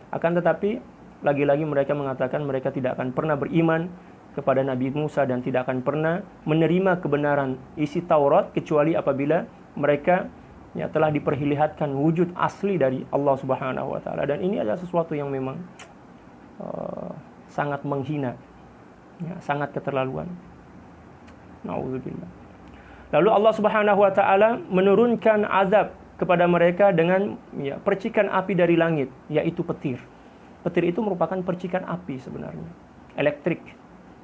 Akan tetapi lagi-lagi mereka mengatakan mereka tidak akan pernah beriman kepada Nabi Musa dan tidak akan pernah menerima kebenaran isi Taurat kecuali apabila mereka ya telah diperlihatkan wujud asli dari Allah Subhanahu wa taala, dan ini adalah sesuatu yang memang sangat menghina, ya, sangat keterlaluan. Nauzubillah. Lalu Allah Subhanahu wa taala menurunkan azab kepada mereka dengan ya, percikan api dari langit, yaitu petir. Petir itu merupakan percikan api sebenarnya, elektrik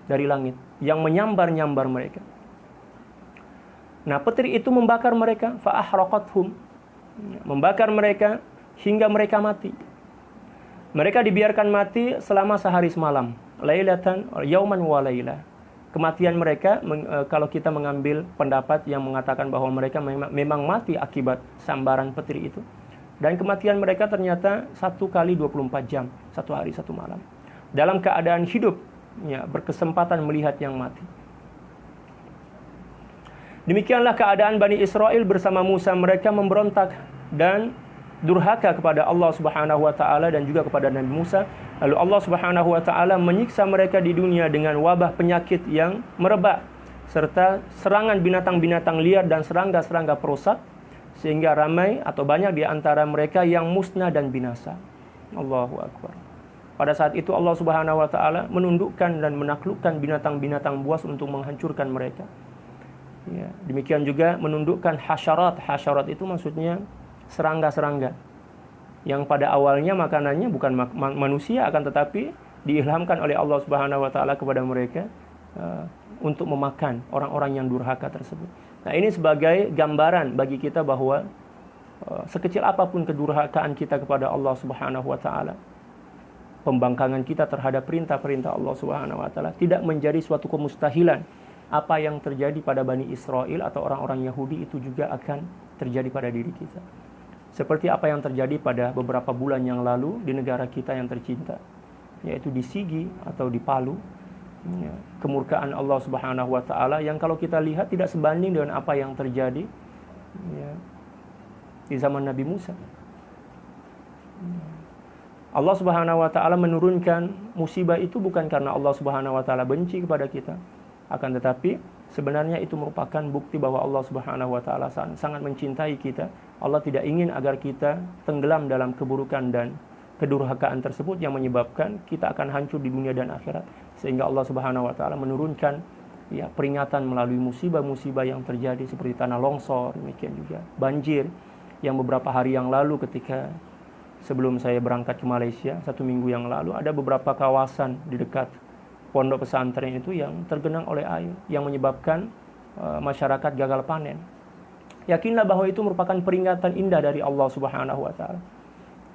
dari langit yang menyambar-nyambar mereka. Nah, petir itu membakar mereka, fa'ahraqathum, membakar mereka hingga mereka mati. Mereka dibiarkan mati selama sehari semalam, lailatan yauman wa laila. Kematian mereka, kalau kita mengambil pendapat yang mengatakan bahwa mereka memang mati akibat sambaran petir itu, dan kematian mereka ternyata 1 kali 24 jam, 1 hari 1 malam, dalam keadaan hidup, ya, berkesempatan melihat yang mati. Demikianlah keadaan Bani Israel bersama Musa. Mereka memberontak dan durhaka kepada Allah Subhanahu wa taala dan juga kepada Nabi Musa. Lalu Allah Subhanahu wa taala menyiksa mereka di dunia dengan wabah penyakit yang merebak serta serangan binatang-binatang liar dan serangga-serangga perusak, sehingga ramai atau banyak di antara mereka yang musnah dan binasa. Allahu Akbar. Pada saat itu Allah Subhanahu wa taala menundukkan dan menaklukkan binatang-binatang buas untuk menghancurkan mereka. Ya, demikian juga menundukkan hasyarat. Hasyarat itu maksudnya serangga-serangga yang pada awalnya makanannya bukan manusia, akan tetapi diilhamkan oleh Allah Subhanahu wa taala kepada mereka untuk memakan orang-orang yang durhaka tersebut. Nah, ini sebagai gambaran bagi kita bahwa sekecil apapun kedurhakaan kita kepada Allah Subhanahu wa taala, pembangkangan kita terhadap perintah-perintah Allah Subhanahu wa taala tidak menjadi suatu kemustahilan. Apa yang terjadi pada Bani Israel atau orang-orang Yahudi itu juga akan terjadi pada diri kita. Seperti apa yang terjadi pada beberapa bulan yang lalu di negara kita yang tercinta, yaitu di Sigi atau di Palu. Ya, kemurkaan Allah Subhanahu wa taala yang kalau kita lihat tidak sebanding dengan apa yang terjadi ya, di zaman Nabi Musa. Allah Subhanahu wa taala menurunkan musibah itu bukan karena Allah Subhanahu wa taala benci kepada kita, akan tetapi sebenarnya itu merupakan bukti bahwa Allah Subhanahu wa taala sangat mencintai kita. Allah tidak ingin agar kita tenggelam dalam keburukan dan kedurhakaan tersebut yang menyebabkan kita akan hancur di dunia dan akhirat. Sehingga Allah Subhanahu wa taala menurunkan ya peringatan melalui musibah-musibah yang terjadi seperti tanah longsor, demikian juga banjir yang beberapa hari yang lalu ketika sebelum saya berangkat ke Malaysia 1 minggu yang lalu, ada beberapa kawasan di dekat pondok pesantren itu yang tergenang oleh air yang menyebabkan masyarakat gagal panen. Yakinlah bahwa itu merupakan peringatan indah dari Allah Subhanahu wa taala.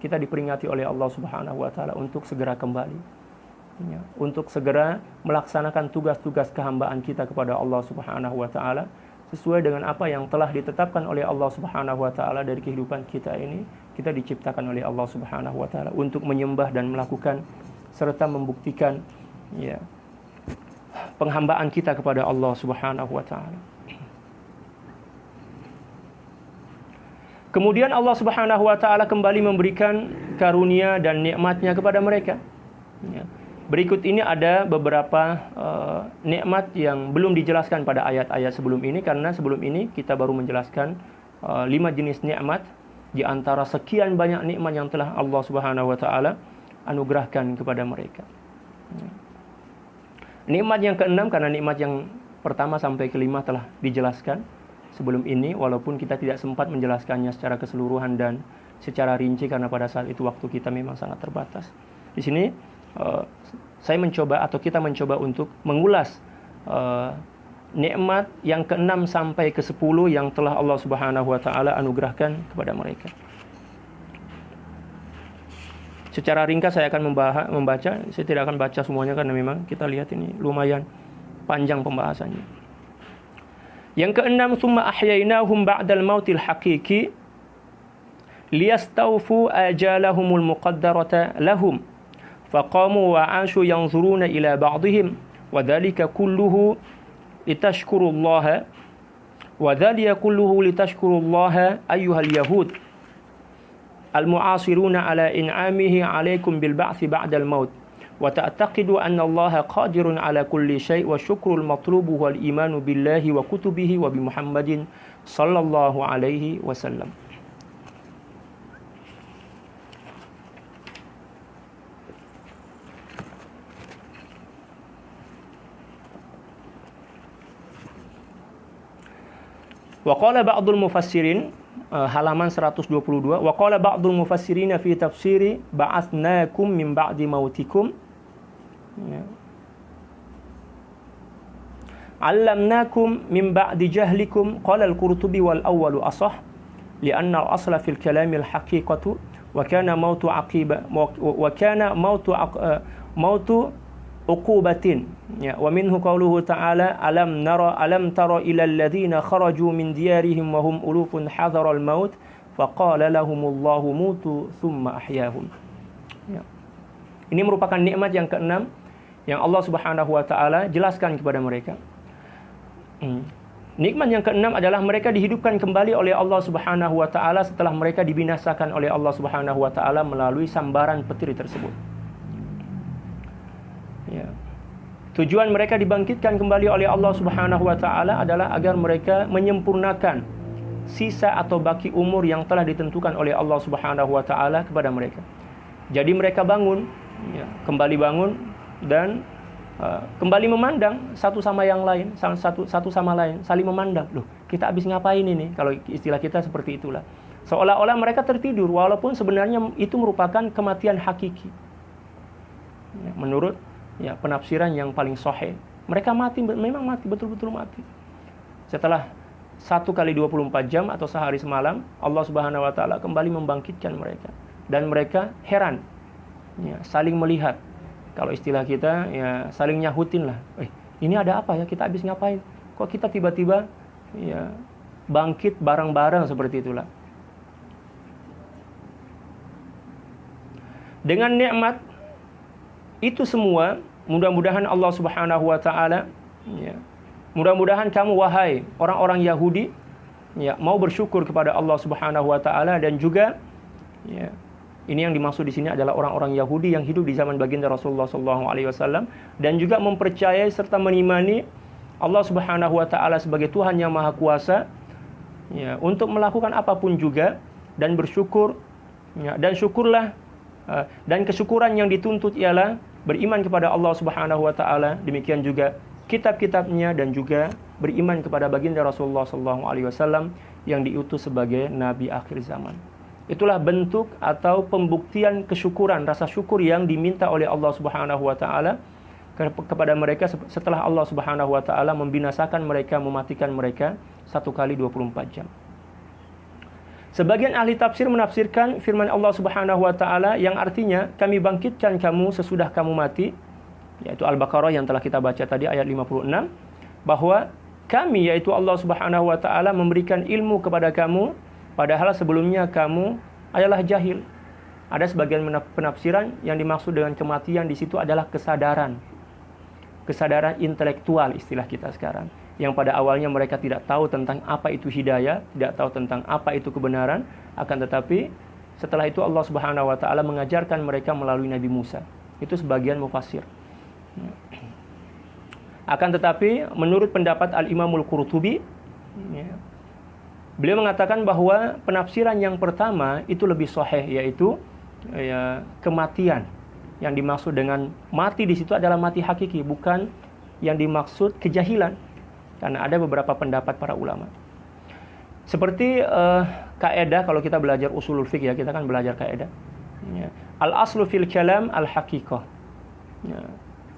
Kita diperingati oleh Allah Subhanahu wa taala untuk segera kembali. ya, untuk segera melaksanakan tugas-tugas kehambaan kita kepada Allah Subhanahu wa taala sesuai dengan apa yang telah ditetapkan oleh Allah Subhanahu wa taala dari kehidupan kita ini. Kita diciptakan oleh Allah Subhanahu wa taala untuk menyembah dan melakukan serta membuktikan ya penghambaan kita kepada Allah Subhanahu wa taala. Kemudian Allah Subhanahu wa taala kembali memberikan karunia dan nikmatnya kepada mereka. Ya. Berikut ini ada beberapa nikmat yang belum dijelaskan pada ayat-ayat sebelum ini, karena sebelum ini kita baru menjelaskan 5 jenis nikmat di antara sekian banyak nikmat yang telah Allah Subhanahu wa taala anugerahkan kepada mereka. Ya. Nikmat yang keenam, karena nikmat yang pertama sampai kelima telah dijelaskan sebelum ini, walaupun kita tidak sempat menjelaskannya secara keseluruhan dan secara rinci karena pada saat itu waktu kita memang sangat terbatas. Di sini saya mencoba atau kita mencoba untuk mengulas nikmat yang ke-6 sampai ke-10 yang telah Allah Subhanahu wa taala anugerahkan kepada mereka. Secara ringkas saya akan membaca, saya tidak akan baca semuanya karena memang kita lihat ini lumayan panjang pembahasannya. Yang keenam, thumma ahyainahum ba'dal mautil haqiqi liyastawfu ajalahumul muqaddarata lahum faqamu wa 'ashu yanzuruna ila ba'dihim wa dhalika kulluhu litashkurullaha ayyuhal yahud al-mu'asiruna ala in'amihi 'alaikum bil ba'thi ba'dal maut wa ta'taqidu anna Allah qadirun ala kulli syai' wa syukrul matlubu wal imanu billahi wa kutubihi wa bi Muhammadin sallallahu alaihi wasallam. Wa qala ba'dul mufassirin, halaman 122, wa qala ba'dul mufassirin fi tafsiri ba'atsnakum min ba'di mautikum ya. Allamnakum min ba'di jahlikum, qala al-Qurtubi wal awwalu asah li'anna al-asla fil kalami al-haqiqatu wa kana mautu aqiba wa kana mautu uqubatin ya. Wa minhu qawluhu ta'ala alam tara ila alladhina kharaju min diyarihim wa hum ulufun hadara al-maut faqala lahumullahu mutu thumma ahyahum ya. Ini merupakan nikmat yang keenam yang Allah Subhanahu wa taala jelaskan kepada mereka. Nikmat yang keenam adalah mereka dihidupkan kembali oleh Allah Subhanahu wa taala setelah mereka dibinasakan oleh Allah Subhanahu wa taala melalui sambaran petir tersebut. Ya. Tujuan mereka dibangkitkan kembali oleh Allah Subhanahu wa taala adalah agar mereka menyempurnakan sisa atau baki umur yang telah ditentukan oleh Allah Subhanahu wa taala kepada mereka. Jadi mereka bangun, ya, kembali bangun dan kembali memandang satu sama yang lain, satu sama lain, saling memandang. Loh, kita habis ngapain ini? Kalau istilah kita seperti itulah. Seolah-olah mereka tertidur, walaupun sebenarnya itu merupakan kematian hakiki. Ya, menurut penafsiran yang paling sahih, mereka mati, memang mati, betul-betul mati. Setelah 1 kali 24 jam atau sehari semalam, Allah Subhanahu wa taala kembali membangkitkan mereka dan mereka heran, ya, saling melihat. Kalau istilah kita, ya, saling nyahutin lah. Ini ada apa ya? Kita habis ngapain? Kok kita tiba-tiba ya bangkit bareng-bareng seperti itulah. Dengan nikmat itu semua, mudah-mudahan Allah Subhanahu wa taala, ya, mudah-mudahan kamu wahai orang-orang Yahudi, ya, mau bersyukur kepada Allah Subhanahu wa taala, dan juga, ya, ini yang dimaksud di sini adalah orang-orang Yahudi yang hidup di zaman baginda Rasulullah SAW, dan juga mempercayai serta mengimani Allah Subhanahu wa taala sebagai Tuhan yang Maha Kuasa, ya, untuk melakukan apapun juga dan bersyukur, ya, dan syukurlah, dan kesyukuran yang dituntut ialah beriman kepada Allah Subhanahu wa taala, demikian juga kitab-kitabnya, dan juga beriman kepada baginda Rasulullah SAW yang diutus sebagai nabi akhir zaman. Itulah bentuk atau pembuktian kesyukuran, rasa syukur yang diminta oleh Allah Subhanahu wa taala kepada mereka setelah Allah Subhanahu wa taala membinasakan mereka, mematikan mereka 1 kali 24 jam. Sebagian ahli tafsir menafsirkan firman Allah Subhanahu wa taala yang artinya kami bangkitkan kamu sesudah kamu mati, yaitu Al-Baqarah yang telah kita baca tadi ayat 56, bahwa kami, yaitu Allah Subhanahu wa taala, memberikan ilmu kepada kamu padahal sebelumnya kamu adalah jahil. Ada sebagian penafsiran yang dimaksud dengan kematian di situ adalah kesadaran. Kesadaran intelektual istilah kita sekarang. Yang pada awalnya mereka tidak tahu tentang apa itu hidayah, tidak tahu tentang apa itu kebenaran, akan tetapi setelah itu Allah Subhanahu wa taala mengajarkan mereka melalui Nabi Musa. Itu sebagian mufassir. Akan tetapi menurut pendapat Al-Imamul Qurtubi, beliau mengatakan bahwa penafsiran yang pertama itu lebih sahih, yaitu kematian. Yang dimaksud dengan mati di situ adalah mati hakiki, bukan yang dimaksud kejahilan. Karena ada beberapa pendapat para ulama. Seperti kaidah kalau kita belajar usulul fiqh, ya, kita kan belajar kaidah. Al-aslu fil kalam al-haqiqah.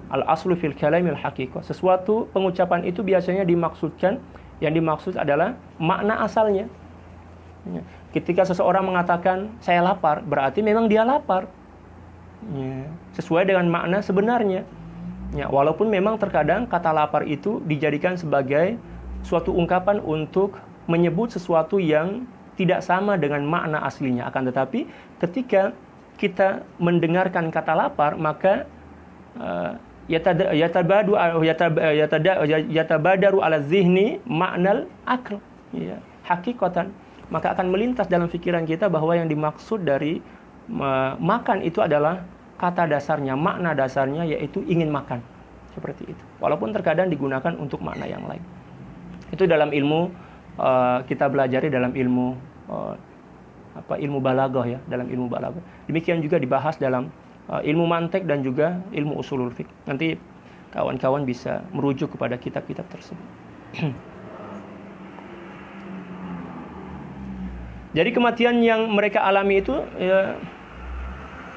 Al-aslu fil kalam al-haqiqah. Sesuatu pengucapan itu biasanya dimaksudkan, yang dimaksud adalah makna asalnya. Ketika seseorang mengatakan saya lapar, berarti memang dia lapar. Sesuai dengan makna sebenarnya. Walaupun memang terkadang kata lapar itu dijadikan sebagai suatu ungkapan untuk menyebut sesuatu yang tidak sama dengan makna aslinya. Akan tetapi ketika kita mendengarkan kata lapar, maka yatabadaru ala zihni ma'nal akl, hakikatan, maka akan melintas dalam pikiran kita bahwa yang dimaksud dari makan itu adalah kata dasarnya, makna dasarnya, yaitu ingin makan. Seperti itu. Walaupun terkadang digunakan untuk makna yang lain. Itu dalam ilmu, kita belajari dalam ilmu ilmu balaghah, ya, dalam ilmu balaghah. Demikian juga dibahas dalam ilmu mantik dan juga ilmu usulul fiqh. Nanti kawan-kawan bisa merujuk kepada kitab-kitab tersebut. Jadi kematian yang mereka alami itu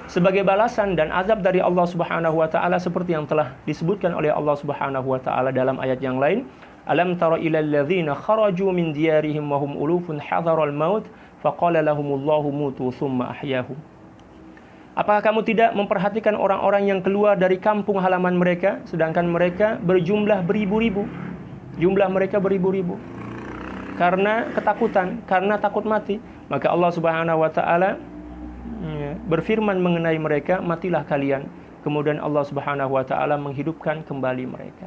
sebagai balasan dan azab dari Allah Subhanahu wa taala, seperti yang telah disebutkan oleh Allah Subhanahu wa taala dalam ayat yang lain, alam tara ilal ladzina kharaju min diyarihim wa hum ulufun hadaral maut faqala lahumullahu mutu tsumma ahyahum. Apakah kamu tidak memperhatikan orang-orang yang keluar dari kampung halaman mereka sedangkan mereka berjumlah beribu-ribu, jumlah mereka beribu-ribu, karena ketakutan, karena takut mati, maka Allah Subhanahu wa taala berfirman mengenai mereka, matilah kalian. Kemudian Allah Subhanahu wa taala menghidupkan kembali mereka.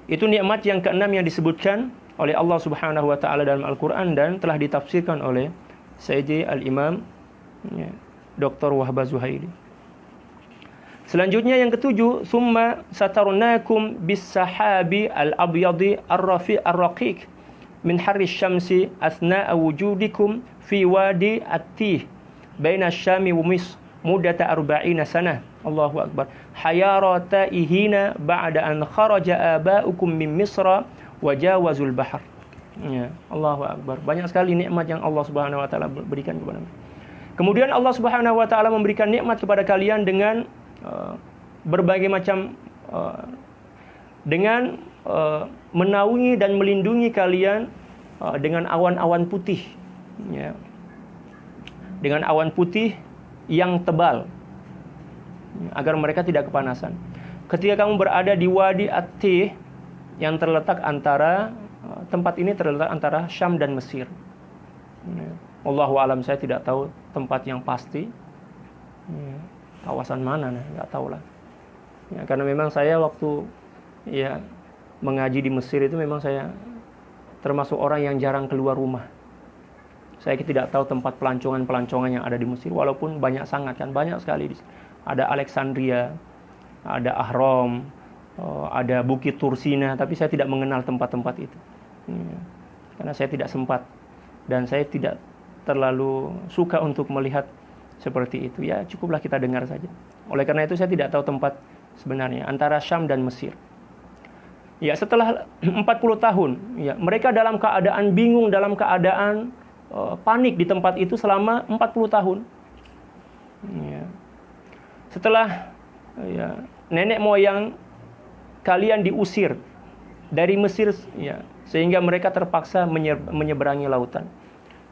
Itu nikmat yang keenam yang disebutkan oleh Allah Subhanahu wa taala dalam Al-Qur'an dan telah ditafsirkan oleh Sayyidi Al-Imam Dr. Wahbah Zuhaili. Selanjutnya yang ketujuh, summa satarnakum bis-sahabi al-abyadi ar-raqiq min harri syamsi asna'a wujudikum fi wadi at-tih baina syami wa misr mudata 40 sanah. Allahu akbar. Hayarata ihina ba'da an kharaja aba'ukum min misra wa jawazul bahr. Ya, Allahu akbar. Banyak sekali nikmat yang Allah Subhanahu wa taala berikan kepada kita. Kemudian Allah Subhanahu wa taala memberikan nikmat kepada kalian dengan berbagai macam dengan menaungi dan melindungi kalian dengan awan-awan putih, ya. Dengan awan putih yang tebal, agar mereka tidak kepanasan. Ketika kamu berada di Wadi At-Tih yang terletak antara tempat ini terletak antara Syam dan Mesir. Wallahu alam, saya tidak tahu tempat yang pasti, kawasan mana, nggak tahu lah. Ya, karena memang saya waktu mengaji di Mesir itu memang saya termasuk orang yang jarang keluar rumah. Saya tidak tahu tempat pelancongan-pelancongan yang ada di Mesir, walaupun banyak sangat kan, banyak sekali. Ada Alexandria, ada Ahram, ada Bukit Tursina, tapi saya tidak mengenal tempat-tempat itu. Karena saya tidak sempat dan saya tidak terlalu suka untuk melihat seperti itu. Ya, cukuplah kita dengar saja. Oleh karena itu saya tidak tahu tempat sebenarnya antara Syam dan Mesir. Ya, setelah 40 tahun, ya, mereka dalam keadaan bingung, dalam keadaan panik di tempat itu selama 40 tahun. Ya. Setelah nenek moyang kalian diusir dari Mesir, ya, sehingga mereka terpaksa menyeberangi lautan.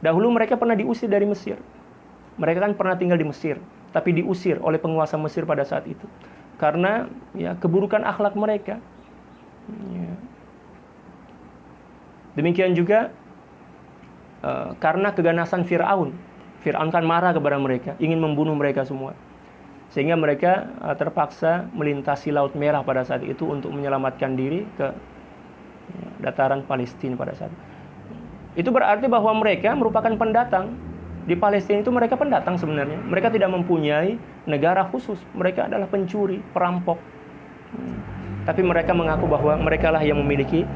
Dahulu mereka pernah diusir dari Mesir. Mereka kan pernah tinggal di Mesir, tapi diusir oleh penguasa Mesir pada saat itu. karena ya keburukan akhlak mereka. Ya. Demikian juga karena keganasan Fir'aun. Fir'aun kan marah kepada mereka, ingin membunuh mereka semua. Sehingga mereka terpaksa melintasi Laut Merah pada saat itu untuk menyelamatkan diri ke dataran Palestina pada saat itu. Itu berarti bahwa mereka merupakan pendatang. Di Palestina itu mereka pendatang sebenarnya. Mereka tidak mempunyai negara khusus. Mereka adalah pencuri, perampok. Tapi mereka mengaku bahwa mereka lah yang memiliki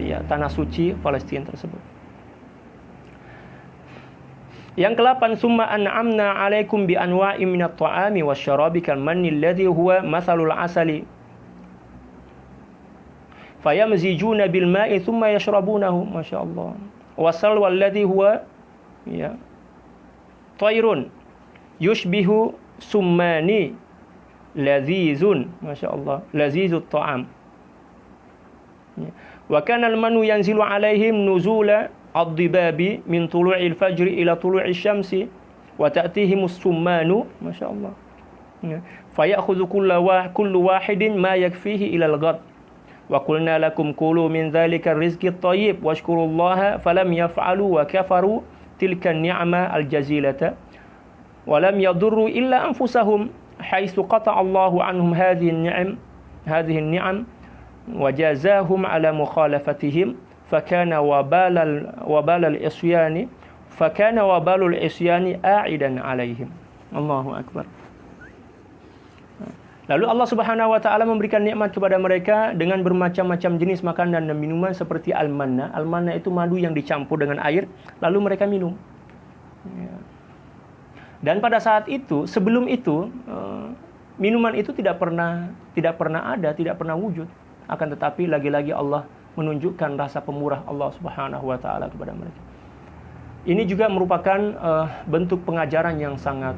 tanah suci Palestina tersebut. Yang ke-8, summa an'amna 'alaikum bi anwa'in minat ta'ami wasyarabi kal manni alladhi huwa mathalul 'asali fayamzijuna bil ma'i thumma yashrabunahu, masyaallah. Wasalwa alladhi huwa tayrun yushbihu summani lazizun, masyaallah, lazizut ta'am. Wa kana al-manu yanzilu 'alaihim nuzula ad-dibabi min tulu'il fajri ila tulu'is syamsi wa ta'tihimus summanu, masyaallah. Fayakhudhu kullu wahidin ma yakfihi ila al-ghad wa qulna lakum kulu min dhalika ar-rizqi at-tayyib washkurullaha falam yaf'alu wa kafaru tilka an-ni'ma al-jazilata wa lam yadurru illa anfusahum haitsu qata'a Allahu anhum hadhihi an-ni'am wa jazahum ala mukhalafatihim fakana wabalal isyani a'idan alaihim. Allahu akbar. Lalu Allah Subhanahu wa taala memberikan nikmat kepada mereka dengan bermacam-macam jenis makanan dan minuman seperti al-manna. Al-manna itu madu yang dicampur dengan air lalu mereka minum. Dan pada saat itu, sebelum itu, minuman itu tidak pernah ada, tidak pernah wujud. Akan tetapi lagi-lagi Allah menunjukkan rasa pemurah Allah Subhanahu wa taala kepada mereka. Ini juga merupakan bentuk pengajaran yang sangat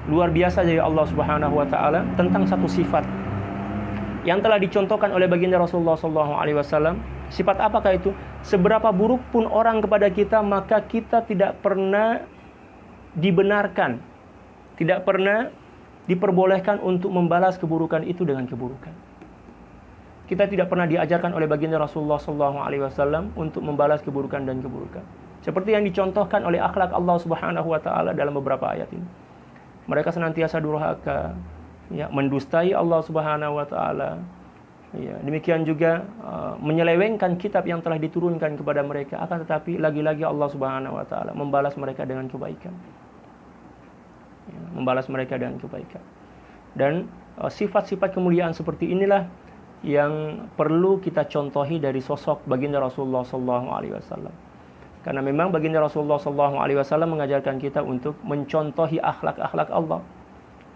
luar biasa dari Allah Subhanahu wa taala tentang satu sifat yang telah dicontohkan oleh baginda Rasulullah sallallahu alaihi wasallam. Sifat apakah itu? Seberapa buruk pun orang kepada kita, maka kita tidak pernah dibenarkan, tidak pernah diperbolehkan untuk membalas keburukan itu dengan keburukan. Kita tidak pernah diajarkan oleh baginda Rasulullah sallallahu alaihi wasallam untuk membalas keburukan dan keburukan. Seperti yang dicontohkan oleh akhlak Allah Subhanahu wa taala dalam beberapa ayat ini. Mereka senantiasa durhaka, mendustai Allah Subhanahu wa taala. Demikian juga menyelewengkan kitab yang telah diturunkan kepada mereka, akan tetapi lagi-lagi Allah Subhanahu wa taala membalas mereka dengan kebaikan. Membalas mereka dengan kebaikan. Dan sifat-sifat kemuliaan seperti inilah yang perlu kita contohi dari sosok baginda Rasulullah sallallahu alaihi wasallam. Karena memang baginda Rasulullah sallallahu alaihi wasallam mengajarkan kita untuk mencontohi akhlak-akhlak Allah.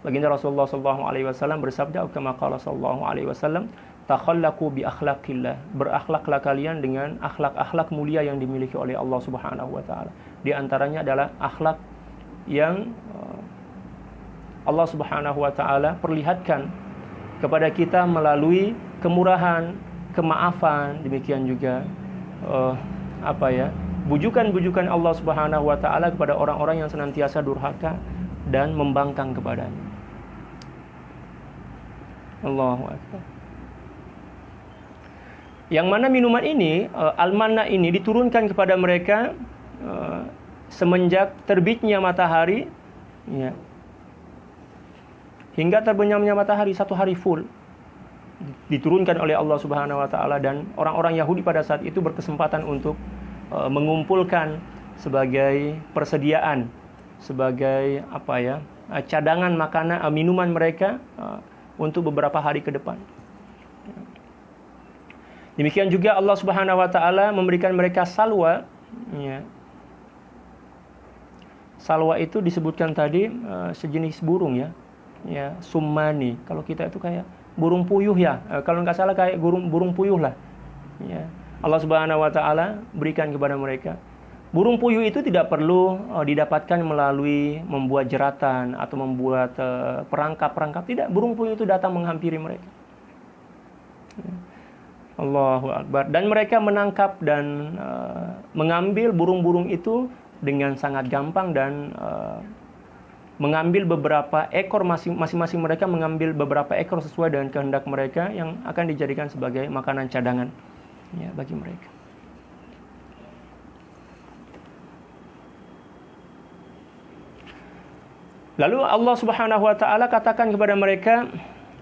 Baginda Rasulullah sallallahu alaihi wasallam bersabda, kama qala sallallahu alaihi wasallam, takhallaqu bi akhlaqillah. Berakhlaklah kalian dengan akhlak-akhlak mulia yang dimiliki oleh Allah Subhanahu wa taala. Di antaranya adalah akhlak yang Allah Subhanahu wa taala perlihatkan kepada kita melalui kemurahan, kemaafan, demikian juga bujukan-bujukan Allah Subhanahu wa taala kepada orang-orang yang senantiasa durhaka dan membangkang kepadanya. Allahu akbar. Yang mana minuman ini, al-manna ini diturunkan kepada mereka semenjak terbitnya matahari, hingga terbenamnya matahari, satu hari full diturunkan oleh Allah Subhanahu wa taala, dan orang-orang Yahudi pada saat itu berkesempatan untuk mengumpulkan sebagai persediaan, sebagai cadangan makanan, minuman mereka untuk beberapa hari ke depan. Demikian juga Allah Subhanahu wa taala memberikan mereka salwa. Salwa itu disebutkan tadi sejenis burung summani. Kalau kita itu kayak burung puyuh kalau nggak salah kayak burung puyuh lah. Allah Subhanahu wa taala berikan kepada mereka. Burung puyuh itu tidak perlu didapatkan melalui membuat jeratan atau membuat perangkap-perangkap. Tidak, burung puyuh itu datang menghampiri mereka. Allahu akbar. Dan mereka menangkap dan mengambil burung-burung itu dengan sangat gampang dan mengambil beberapa ekor, masing-masing mereka mengambil beberapa ekor sesuai dengan kehendak mereka yang akan dijadikan sebagai makanan cadangan ya bagi mereka. Lalu Allah Subhanahu wa taala katakan kepada mereka,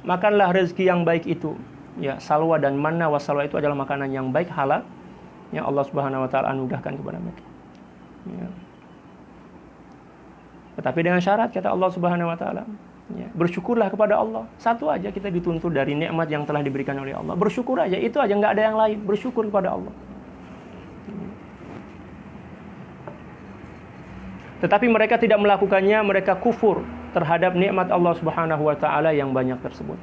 makanlah rezeki yang baik itu. Ya, salwa dan manna wasalwa itu adalah makanan yang baik, halal yang Allah Subhanahu wa taala anugerahkan kepada mereka. Ya. Tetapi dengan syarat, kata Allah Subhanahu wa taala, ya, bersyukurlah kepada Allah. Satu aja kita dituntut dari nikmat yang telah diberikan oleh Allah. Bersyukur aja, itu aja, enggak ada yang lain. Bersyukur kepada Allah. Tetapi mereka tidak melakukannya, mereka kufur terhadap nikmat Allah Subhanahu wa taala yang banyak tersebut.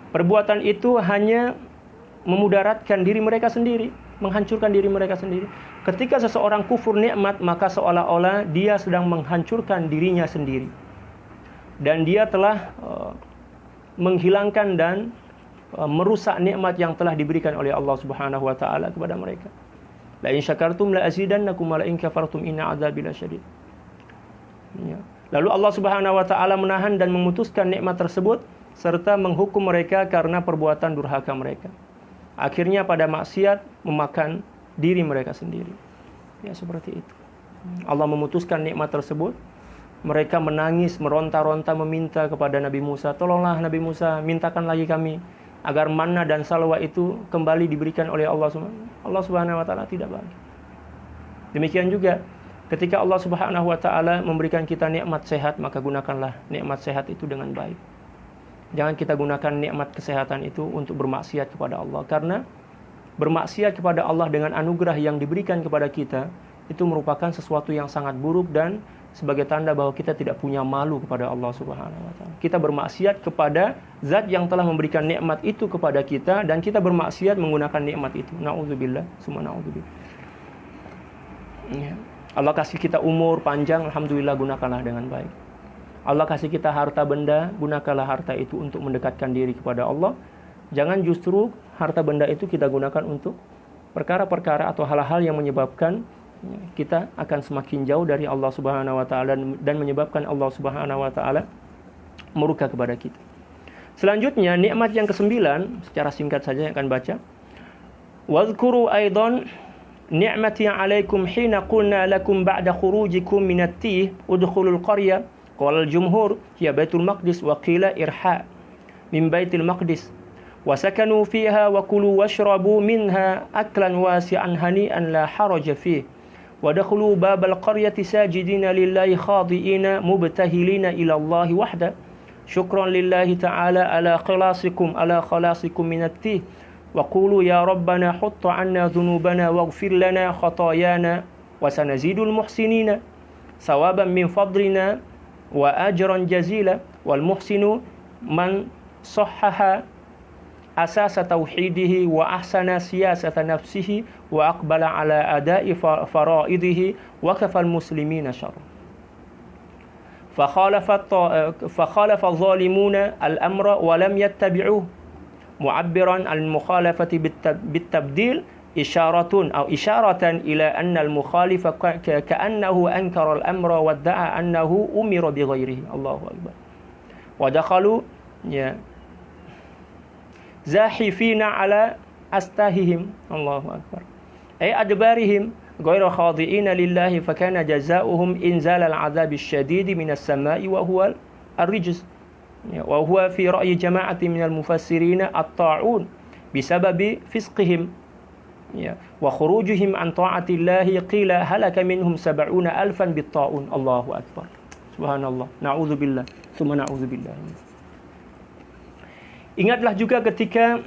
Perbuatan itu hanya memudaratkan diri mereka sendiri, menghancurkan diri mereka sendiri. Ketika seseorang kufur nikmat, maka seolah-olah dia sedang menghancurkan dirinya sendiri. Dan dia telah menghilangkan dan merusak nikmat yang telah diberikan oleh Allah Subhanahu wa taala kepada mereka. La in syakartum la azidannakum wa la in kafartum inna adzabi lasyadid. Ya. Lalu Allah Subhanahu wa taala menahan dan memutuskan nikmat tersebut serta menghukum mereka karena perbuatan durhaka mereka. Akhirnya pada maksiat memakan diri mereka sendiri. Ya, seperti itu. Allah memutuskan nikmat tersebut. Mereka menangis, meronta-ronta meminta kepada Nabi Musa, "Tolonglah Nabi Musa, mintakan lagi kami agar manna dan salwa itu kembali diberikan oleh Allah Subhanahu." Allah Subhanahu wa taala tidak bagi. Demikian juga ketika Allah Subhanahu wa taala memberikan kita nikmat sehat, maka gunakanlah nikmat sehat itu dengan baik. Jangan kita gunakan nikmat kesehatan itu untuk bermaksiat kepada Allah, karena bermaksiat kepada Allah dengan anugerah yang diberikan kepada kita itu merupakan sesuatu yang sangat buruk dan sebagai tanda bahwa kita tidak punya malu kepada Allah Subhanahu wa taala. Kita bermaksiat kepada zat yang telah memberikan nikmat itu kepada kita dan kita bermaksiat menggunakan nikmat itu. Nauzubillah, summa nauzubillah. Ya. Allah kasih kita umur panjang, alhamdulillah, gunakanlah dengan baik. Allah kasih kita harta benda, gunakanlah harta itu untuk mendekatkan diri kepada Allah. Jangan justru harta benda itu kita gunakan untuk perkara-perkara atau hal-hal yang menyebabkan kita akan semakin jauh dari Allah Subhanahu wa taala dan menyebabkan Allah Subhanahu wa taala murka kepada kita. Selanjutnya, nikmat yang ke-9, secara singkat saja yang akan baca. Wadhkuru aidan ni'mati 'alaikum hina qulna lakum ba'da khurujikum minat tih udkhulul qaryah qala al-jumhur hiya Baitul Maqdis wa qila irha min Baitul Maqdis wa sakanu fiha wa kulu washrabu minha aklan wasi'an hani'an la haraja fihi wa dakhulu babal qaryati sajidina lillahi khadi'ina mubtahilina ila Allah wahda syukran lillahi ta'ala ala khalasikum minat tih وقولوا يا ربنا حط عنا ذنوبنا واغفر لنا خطايانا وسنزيد المحسنين ثوابا من فضلنا وأجرا جزيلا والمحسن من صحح أساس توحيده وأحسن سياسة نفسه وأقبل على أداء فرائضه وكفى المسلمين شرا فخالف الظالمون الأمر ولم يتبعوه معبرا عن المخالفة بالتبديل إشارة إلى أن المخالف كأنه أنكر الأمر وادعى أنه أمر بغيره. الله أكبر. ودخلوا زاحفين على أستاههم. الله أكبر. أي أدبارهم غير خاضعين لله فكان جزاؤهم إنزال العذاب الشديد من السماء وهو الرجز. وهو في رأي جماعة من المفسرين الطاعون بسبب فسقهم وخروجهم عن طاعة الله قيل هلك منهم 70,000 بالطاعون. الله أكبر. سبحان الله. نعوذ بالله ثم نعوذ بالله. Ingatlah juga ketika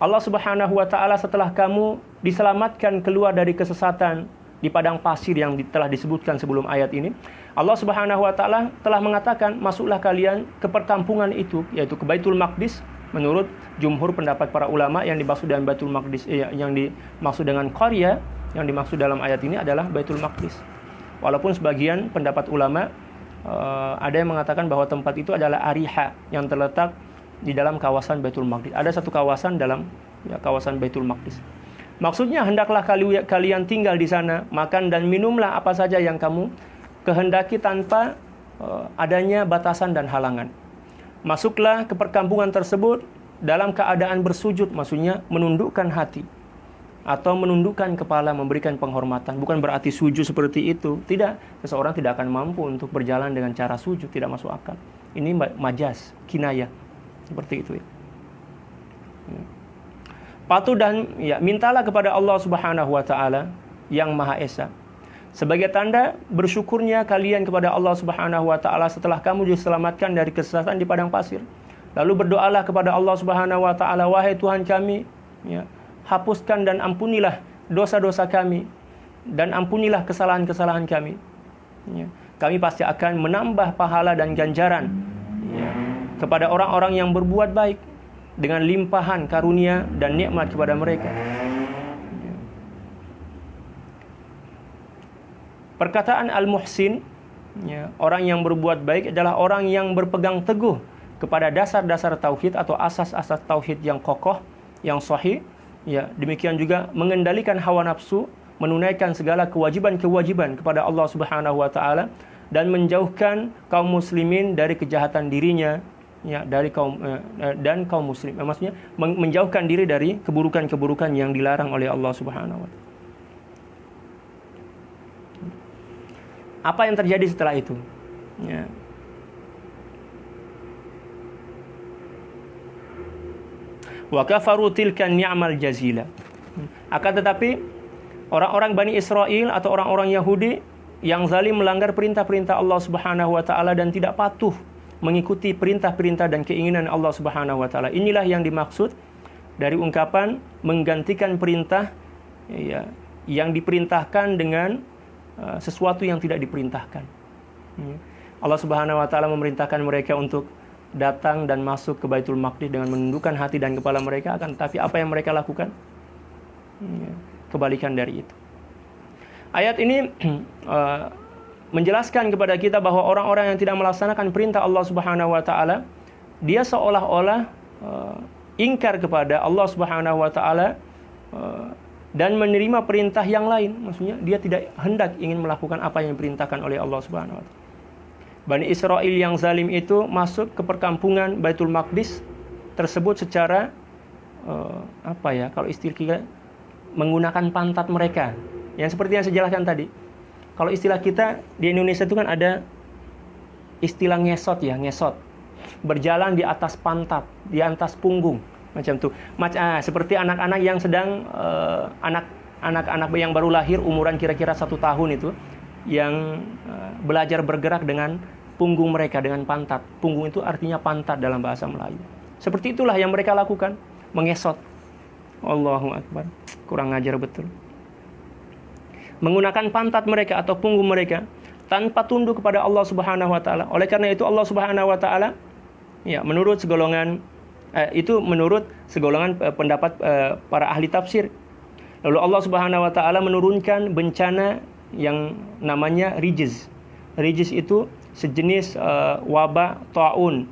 Allah Subhanahu wa taala setelah kamu diselamatkan keluar dari kesesatan di padang pasir yang telah disebutkan sebelum ayat ini, Allah Subhanahu wa taala telah mengatakan, masuklah kalian ke perkampungan itu, yaitu ke Baitul Maqdis. Menurut jumhur pendapat para ulama, yang dimaksud dengan Baitul Maqdis yang dimaksud dengan qarya yang dimaksud dalam ayat ini adalah Baitul Maqdis. Walaupun sebagian pendapat ulama ada yang mengatakan bahwa tempat itu adalah Ariha yang terletak di dalam kawasan Baitul Maqdis. Ada satu kawasan dalam kawasan Baitul Maqdis. Maksudnya, hendaklah kalian tinggal di sana, makan dan minumlah apa saja yang kamu kehendaki tanpa adanya batasan dan halangan. Masuklah ke perkampungan tersebut dalam keadaan bersujud, maksudnya menundukkan hati atau menundukkan kepala, memberikan penghormatan. Bukan berarti sujud seperti itu, tidak. Seseorang tidak akan mampu untuk berjalan dengan cara sujud, tidak masuk akal. Ini majaz, kinayah, seperti itu ya. Patuh dan mintalah kepada Allah Subhanahu wa taala yang Maha Esa sebagai tanda bersyukurnya kalian kepada Allah Subhanahu wa taala setelah kamu diselamatkan dari kesesatan di padang pasir. Lalu berdoalah kepada Allah Subhanahu wa taala, wahai Tuhan kami, hapuskan dan ampunilah dosa-dosa kami dan ampunilah kesalahan-kesalahan kami. Kami pasti akan menambah pahala dan ganjaran kepada orang-orang yang berbuat baik dengan limpahan karunia dan nikmat kepada mereka. Perkataan al-muhsin, orang yang berbuat baik adalah orang yang berpegang teguh kepada dasar-dasar tauhid atau asas-asas tauhid yang kokoh, yang sahih. Demikian juga mengendalikan hawa nafsu, menunaikan segala kewajiban-kewajiban kepada Allah Subhanahu wa taala dan menjauhkan kaum muslimin dari kejahatan dirinya, dari kaum muslim. Maksudnya menjauhkan diri dari keburukan-keburukan yang dilarang oleh Allah Subhanahu wa taala. Apa yang terjadi setelah itu? Wa kafaru tilka ni'mal jazila. Akan tetapi orang-orang Bani Israel atau orang-orang Yahudi yang zalim melanggar perintah-perintah Allah Subhanahu wa taala dan tidak patuh mengikuti perintah-perintah dan keinginan Allah Subhanahu wa taala. Inilah yang dimaksud dari ungkapan menggantikan perintah yang diperintahkan dengan sesuatu yang tidak diperintahkan. Allah Subhanahu wa taala memerintahkan mereka untuk datang dan masuk ke Baitul Maqdis dengan menundukkan hati dan kepala mereka, akan tetapi apa yang mereka lakukan? Kebalikan dari itu. Ayat ini menjelaskan kepada kita bahwa orang-orang yang tidak melaksanakan perintah Allah Subhanahu wa taala, dia seolah-olah ingkar kepada Allah Subhanahu wa taala dan menerima perintah yang lain. Maksudnya dia tidak hendak ingin melakukan apa yang diperintahkan oleh Allah Subhanahu wa taala. Bani Israel yang zalim itu masuk ke perkampungan Baitul Maqdis tersebut secara kalau istilah kita menggunakan pantat mereka. Yang seperti yang saya jelaskan tadi. Kalau istilah kita di Indonesia itu kan ada istilah ngesot ngesot. Berjalan di atas pantat, di atas punggung, macam itu. Seperti anak-anak yang sedang anak-anak yang baru lahir umuran kira-kira 1 tahun itu yang belajar bergerak dengan punggung mereka, dengan pantat. Punggung itu artinya pantat dalam bahasa Melayu. Seperti itulah yang mereka lakukan, mengesot. Allahu Akbar, kurang ajar betul. Menggunakan pantat mereka atau punggung mereka tanpa tunduk kepada Allah Subhanahu wa taala. Oleh karena itu Allah Subhanahu wa taala menurut segolongan pendapat para ahli tafsir. Lalu Allah Subhanahu wa taala menurunkan bencana yang namanya rijz. Rijz itu sejenis wabah taun.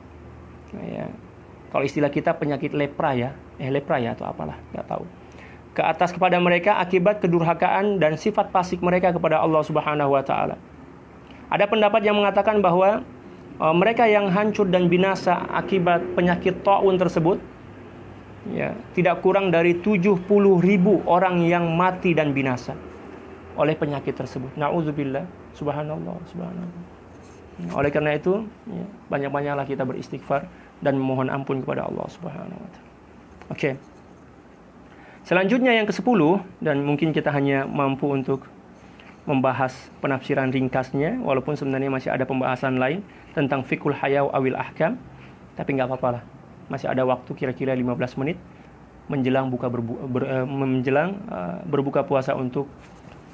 Kalau istilah kita penyakit lepra atau apalah, enggak tahu. Ke atas kepada mereka akibat kedurhakaan dan sifat fasik mereka kepada Allah Subhanahu wa taala. Ada pendapat yang mengatakan bahwa mereka yang hancur dan binasa akibat penyakit taun tersebut tidak kurang dari 70.000 orang yang mati dan binasa oleh penyakit tersebut. Nauzubillah, subhanallah. Oleh karena itu, banyak-banyaklah kita beristighfar dan memohon ampun kepada Allah Subhanahu wa taala. Oke. Selanjutnya yang ke-10, dan mungkin kita hanya mampu untuk membahas penafsiran ringkasnya, walaupun sebenarnya masih ada pembahasan lain tentang fiqhul hayaw awil ahkam, tapi enggak apa-apalah. Masih ada waktu kira-kira 15 menit menjelang berbuka puasa untuk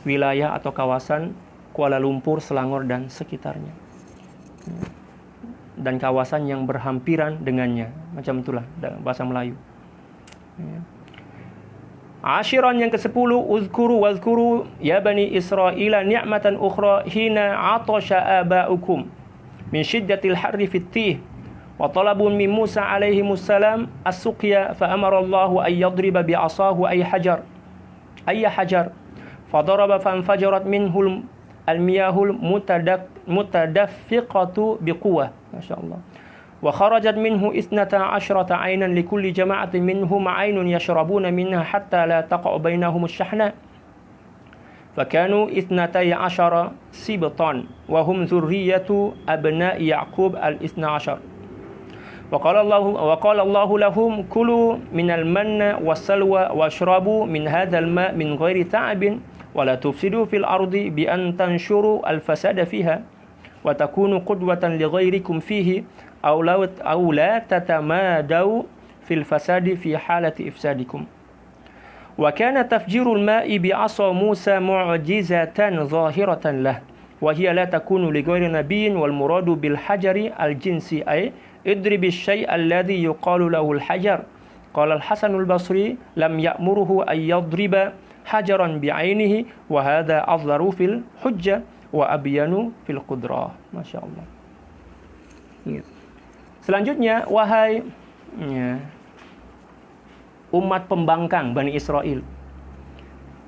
wilayah atau kawasan Kuala Lumpur, Selangor dan sekitarnya. Dan kawasan yang berhampiran dengannya, macam itulah bahasa Melayu. Ashiran yang ke-10, uzkuru ya bani Israila ni'matan ukhra hina 'atasha aba'ukum min shiddatil harri fit tih wa talabu min Musa alaihi wassalam as-suqya fa amara Allah ay yadriba bi 'asahu ay hajar fadaraba fanfajarat minhu al-miyahul mutadaffiqatu biquwwah. Masyaallah. Wa kharajat minhu 12 'aynan likulli jama'atin minhum 'aynun yashrabuna minha hatta la taqa'u bainahum asy-syahna. Fakanu 12 sibtan wa hum dzurriyyatu abna'i Ya'qub al-12. Wa qala Allahu lahum kulu minal manna was-salwa washrabu min hadzal ma' min ghairi ta'abin wa la tufsidu fil ardi bi an tanshuru al-fasada fiha wa takunu qudwatan li ghairikum fihi aw la tatamadaw fil fasadi fi halati ifsadikum. Wa kana tafjirul ma'i bi 'asa Musa mu'jizatan zahiratan lah wa hiya la takunu li ghairi nabiyyin wal muradu bil hajari al jinsi ay idrib asy-syai' alladhi yuqalu lahu al-hajar. Qala al-Hasan al-Basri lam ya'muruhu ay yadriba hajaran bi'ainihi wa hadha adharu fil hujjah wa abyanu fil qudrah. Masyaallah. Selanjutnya, wahai umat pembangkang Bani Israel,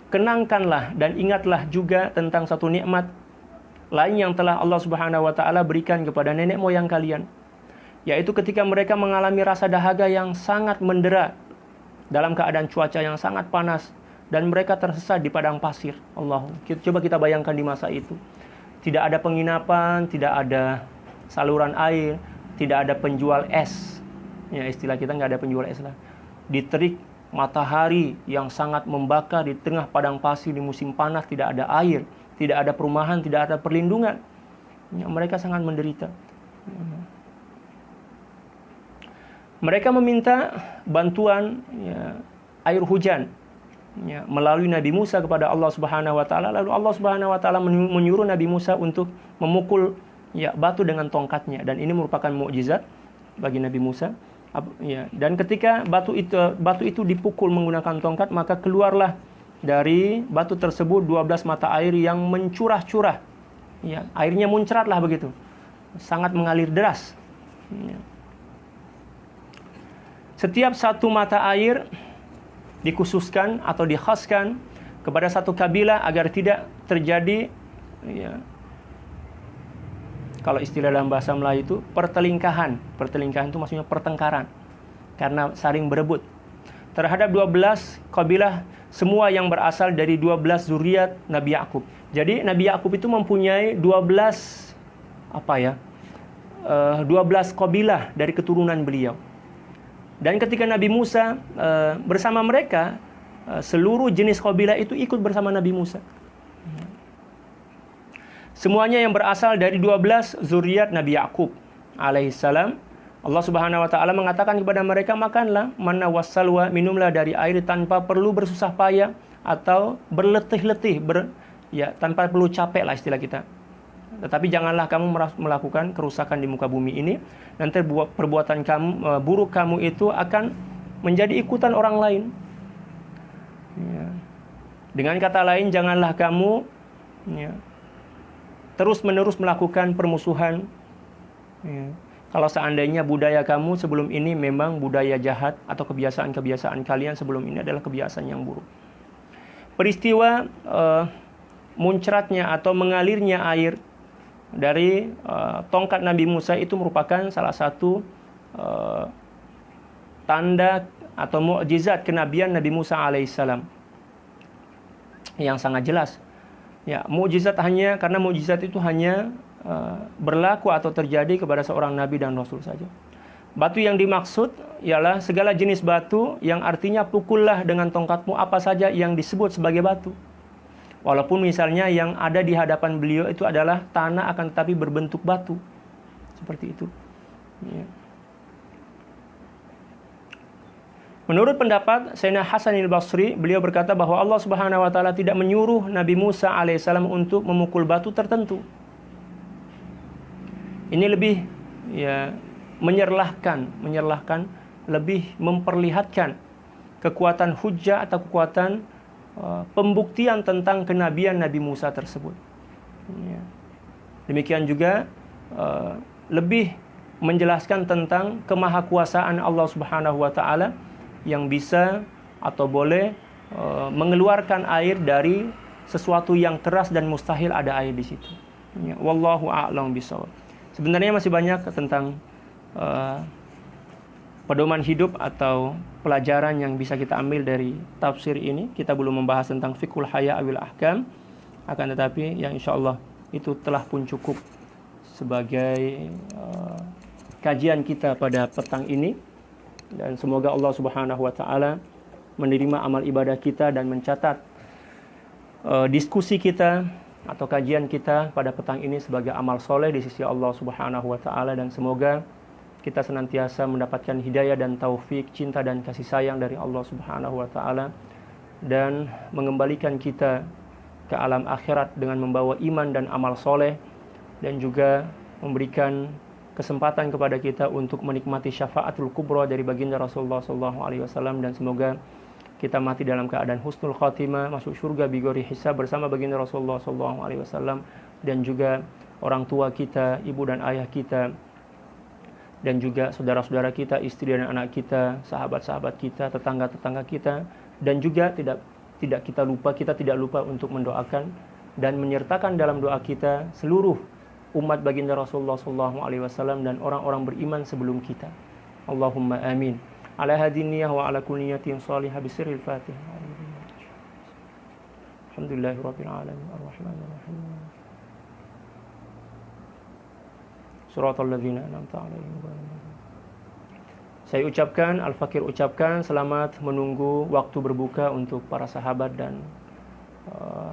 kenangkanlah dan ingatlah juga tentang satu nikmat lain yang telah Allah Subhanahu wa taala berikan kepada nenek moyang kalian, yaitu ketika mereka mengalami rasa dahaga yang sangat mendera dalam keadaan cuaca yang sangat panas dan mereka tersesat di padang pasir. Coba kita bayangkan di masa itu. Tidak ada penginapan, tidak ada saluran air, tidak ada penjual es. Ya, istilah kita nggak ada penjual es lah. Di terik matahari yang sangat membakar di tengah padang pasir di musim panas, tidak ada air, tidak ada perumahan, tidak ada perlindungan. Ya, mereka sangat menderita. Mereka meminta bantuan air hujan melalui Nabi Musa kepada Allah Subhanahu wa taala. Lalu Allah Subhanahu wa taala menyuruh Nabi Musa untuk memukul batu dengan tongkatnya, dan ini merupakan mukjizat bagi Nabi Musa. Dan ketika batu itu dipukul menggunakan tongkat, maka keluarlah dari batu tersebut 12 mata air yang mencurah-curah. Airnya muncratlah begitu. Sangat mengalir deras. Setiap satu mata air dikhususkan atau dikhaskan kepada satu kabilah agar tidak terjadi kalau istilah dalam bahasa Melayu itu pertelingkahan. Pertelingkahan itu maksudnya pertengkaran karena saling berebut terhadap 12 kabilah, semua yang berasal dari 12 zuriat Nabi Ya'qub. Jadi Nabi Ya'qub itu mempunyai 12 kabilah dari keturunan beliau. Dan ketika Nabi Musa bersama mereka, seluruh jenis kabilah itu ikut bersama Nabi Musa. Semuanya yang berasal dari 12 zuriat Nabi Ya'qub alaihissalam. Allah Subhanahu wa taala mengatakan kepada mereka, makanlah manna wassalwa, minumlah dari air tanpa perlu bersusah payah atau berletih-letih, tanpa perlu capek lah istilah kita. Tetapi janganlah kamu melakukan kerusakan di muka bumi ini. Nanti perbuatan kamu buruk kamu itu akan menjadi ikutan orang lain. Dengan kata lain, janganlah kamu terus-menerus melakukan permusuhan. Kalau seandainya budaya kamu sebelum ini memang budaya jahat atau kebiasaan-kebiasaan kalian sebelum ini adalah kebiasaan yang buruk. Peristiwa muncratnya atau mengalirnya air dari tongkat Nabi Musa itu merupakan salah satu tanda atau mukjizat kenabian Nabi Musa alaihissalam yang sangat jelas. Mukjizat karena mukjizat itu hanya berlaku atau terjadi kepada seorang nabi dan rasul saja. Batu yang dimaksud ialah segala jenis batu yang artinya pukullah dengan tongkatmu apa saja yang disebut sebagai batu. Walaupun misalnya yang ada di hadapan beliau itu adalah tanah akan tetapi berbentuk batu. Seperti itu. Menurut pendapat Sayyidina Hasan al-Basri, beliau berkata bahwa Allah Subhanahu wa taala tidak menyuruh Nabi Musa alaihissalam untuk memukul batu tertentu. Ini lebih menyerlahkan, lebih memperlihatkan kekuatan hujjah atau kekuatan pembuktian tentang kenabian Nabi Musa tersebut. Demikian juga lebih menjelaskan tentang kemahakuasaan Allah Subhanahu wa taala yang bisa atau boleh mengeluarkan air dari sesuatu yang keras dan mustahil ada air di situ. Ya, wallahu a'lam bishawab. Sebenarnya masih banyak tentang pedoman hidup atau pelajaran yang bisa kita ambil dari tafsir ini. Kita belum membahas tentang fiqhul haya awil ahkam, akan tetapi yang insyaallah itu telah pun cukup sebagai kajian kita pada petang ini. Dan semoga Allah Subhanahu wa taala menerima amal ibadah kita dan mencatat diskusi kita atau kajian kita pada petang ini sebagai amal soleh di sisi Allah Subhanahu wa taala, dan semoga kita senantiasa mendapatkan hidayah dan taufik, cinta dan kasih sayang dari Allah Subhanahu wa taala, dan mengembalikan kita ke alam akhirat dengan membawa iman dan amal soleh, dan juga memberikan kesempatan kepada kita untuk menikmati syafaatul kubra dari baginda Rasulullah SAW, dan semoga kita mati dalam keadaan husnul khatimah, masuk surga bighairi hisab bersama baginda Rasulullah SAW, dan juga orang tua kita, ibu dan ayah kita, dan juga saudara-saudara kita, istri dan anak kita, sahabat-sahabat kita, tetangga-tetangga kita, dan juga tidak tidak lupa untuk mendoakan dan menyertakan dalam doa kita seluruh umat baginda Rasulullah SAW dan orang-orang beriman sebelum kita. Allahumma amin. Ala hadhihi niyyah wa ala kulli niyatin shalihah bi sirril Fatihah. Alhamdulillahirabbil alamin arrahmanir rahim. Shiratal ladzina an'amta 'alaihim. Saya ucapkan, Al-Fakir ucapkan selamat menunggu waktu berbuka untuk para sahabat dan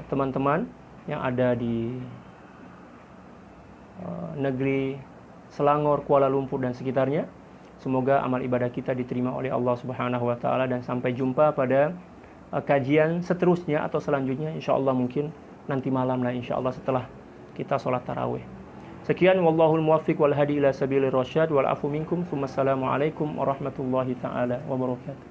teman-teman yang ada di negeri Selangor, Kuala Lumpur dan sekitarnya. Semoga amal ibadah kita diterima oleh Allah Subhanahu wa taala, dan sampai jumpa pada kajian seterusnya atau selanjutnya, insyaallah mungkin nanti malam lah insyaallah setelah kita sholat tarawih. Sekian, wallahul muwaffiq wal hadi ila sabilir rasyad wal afu minkum. Assalamualaikum warahmatullahi taala wabarakatuh.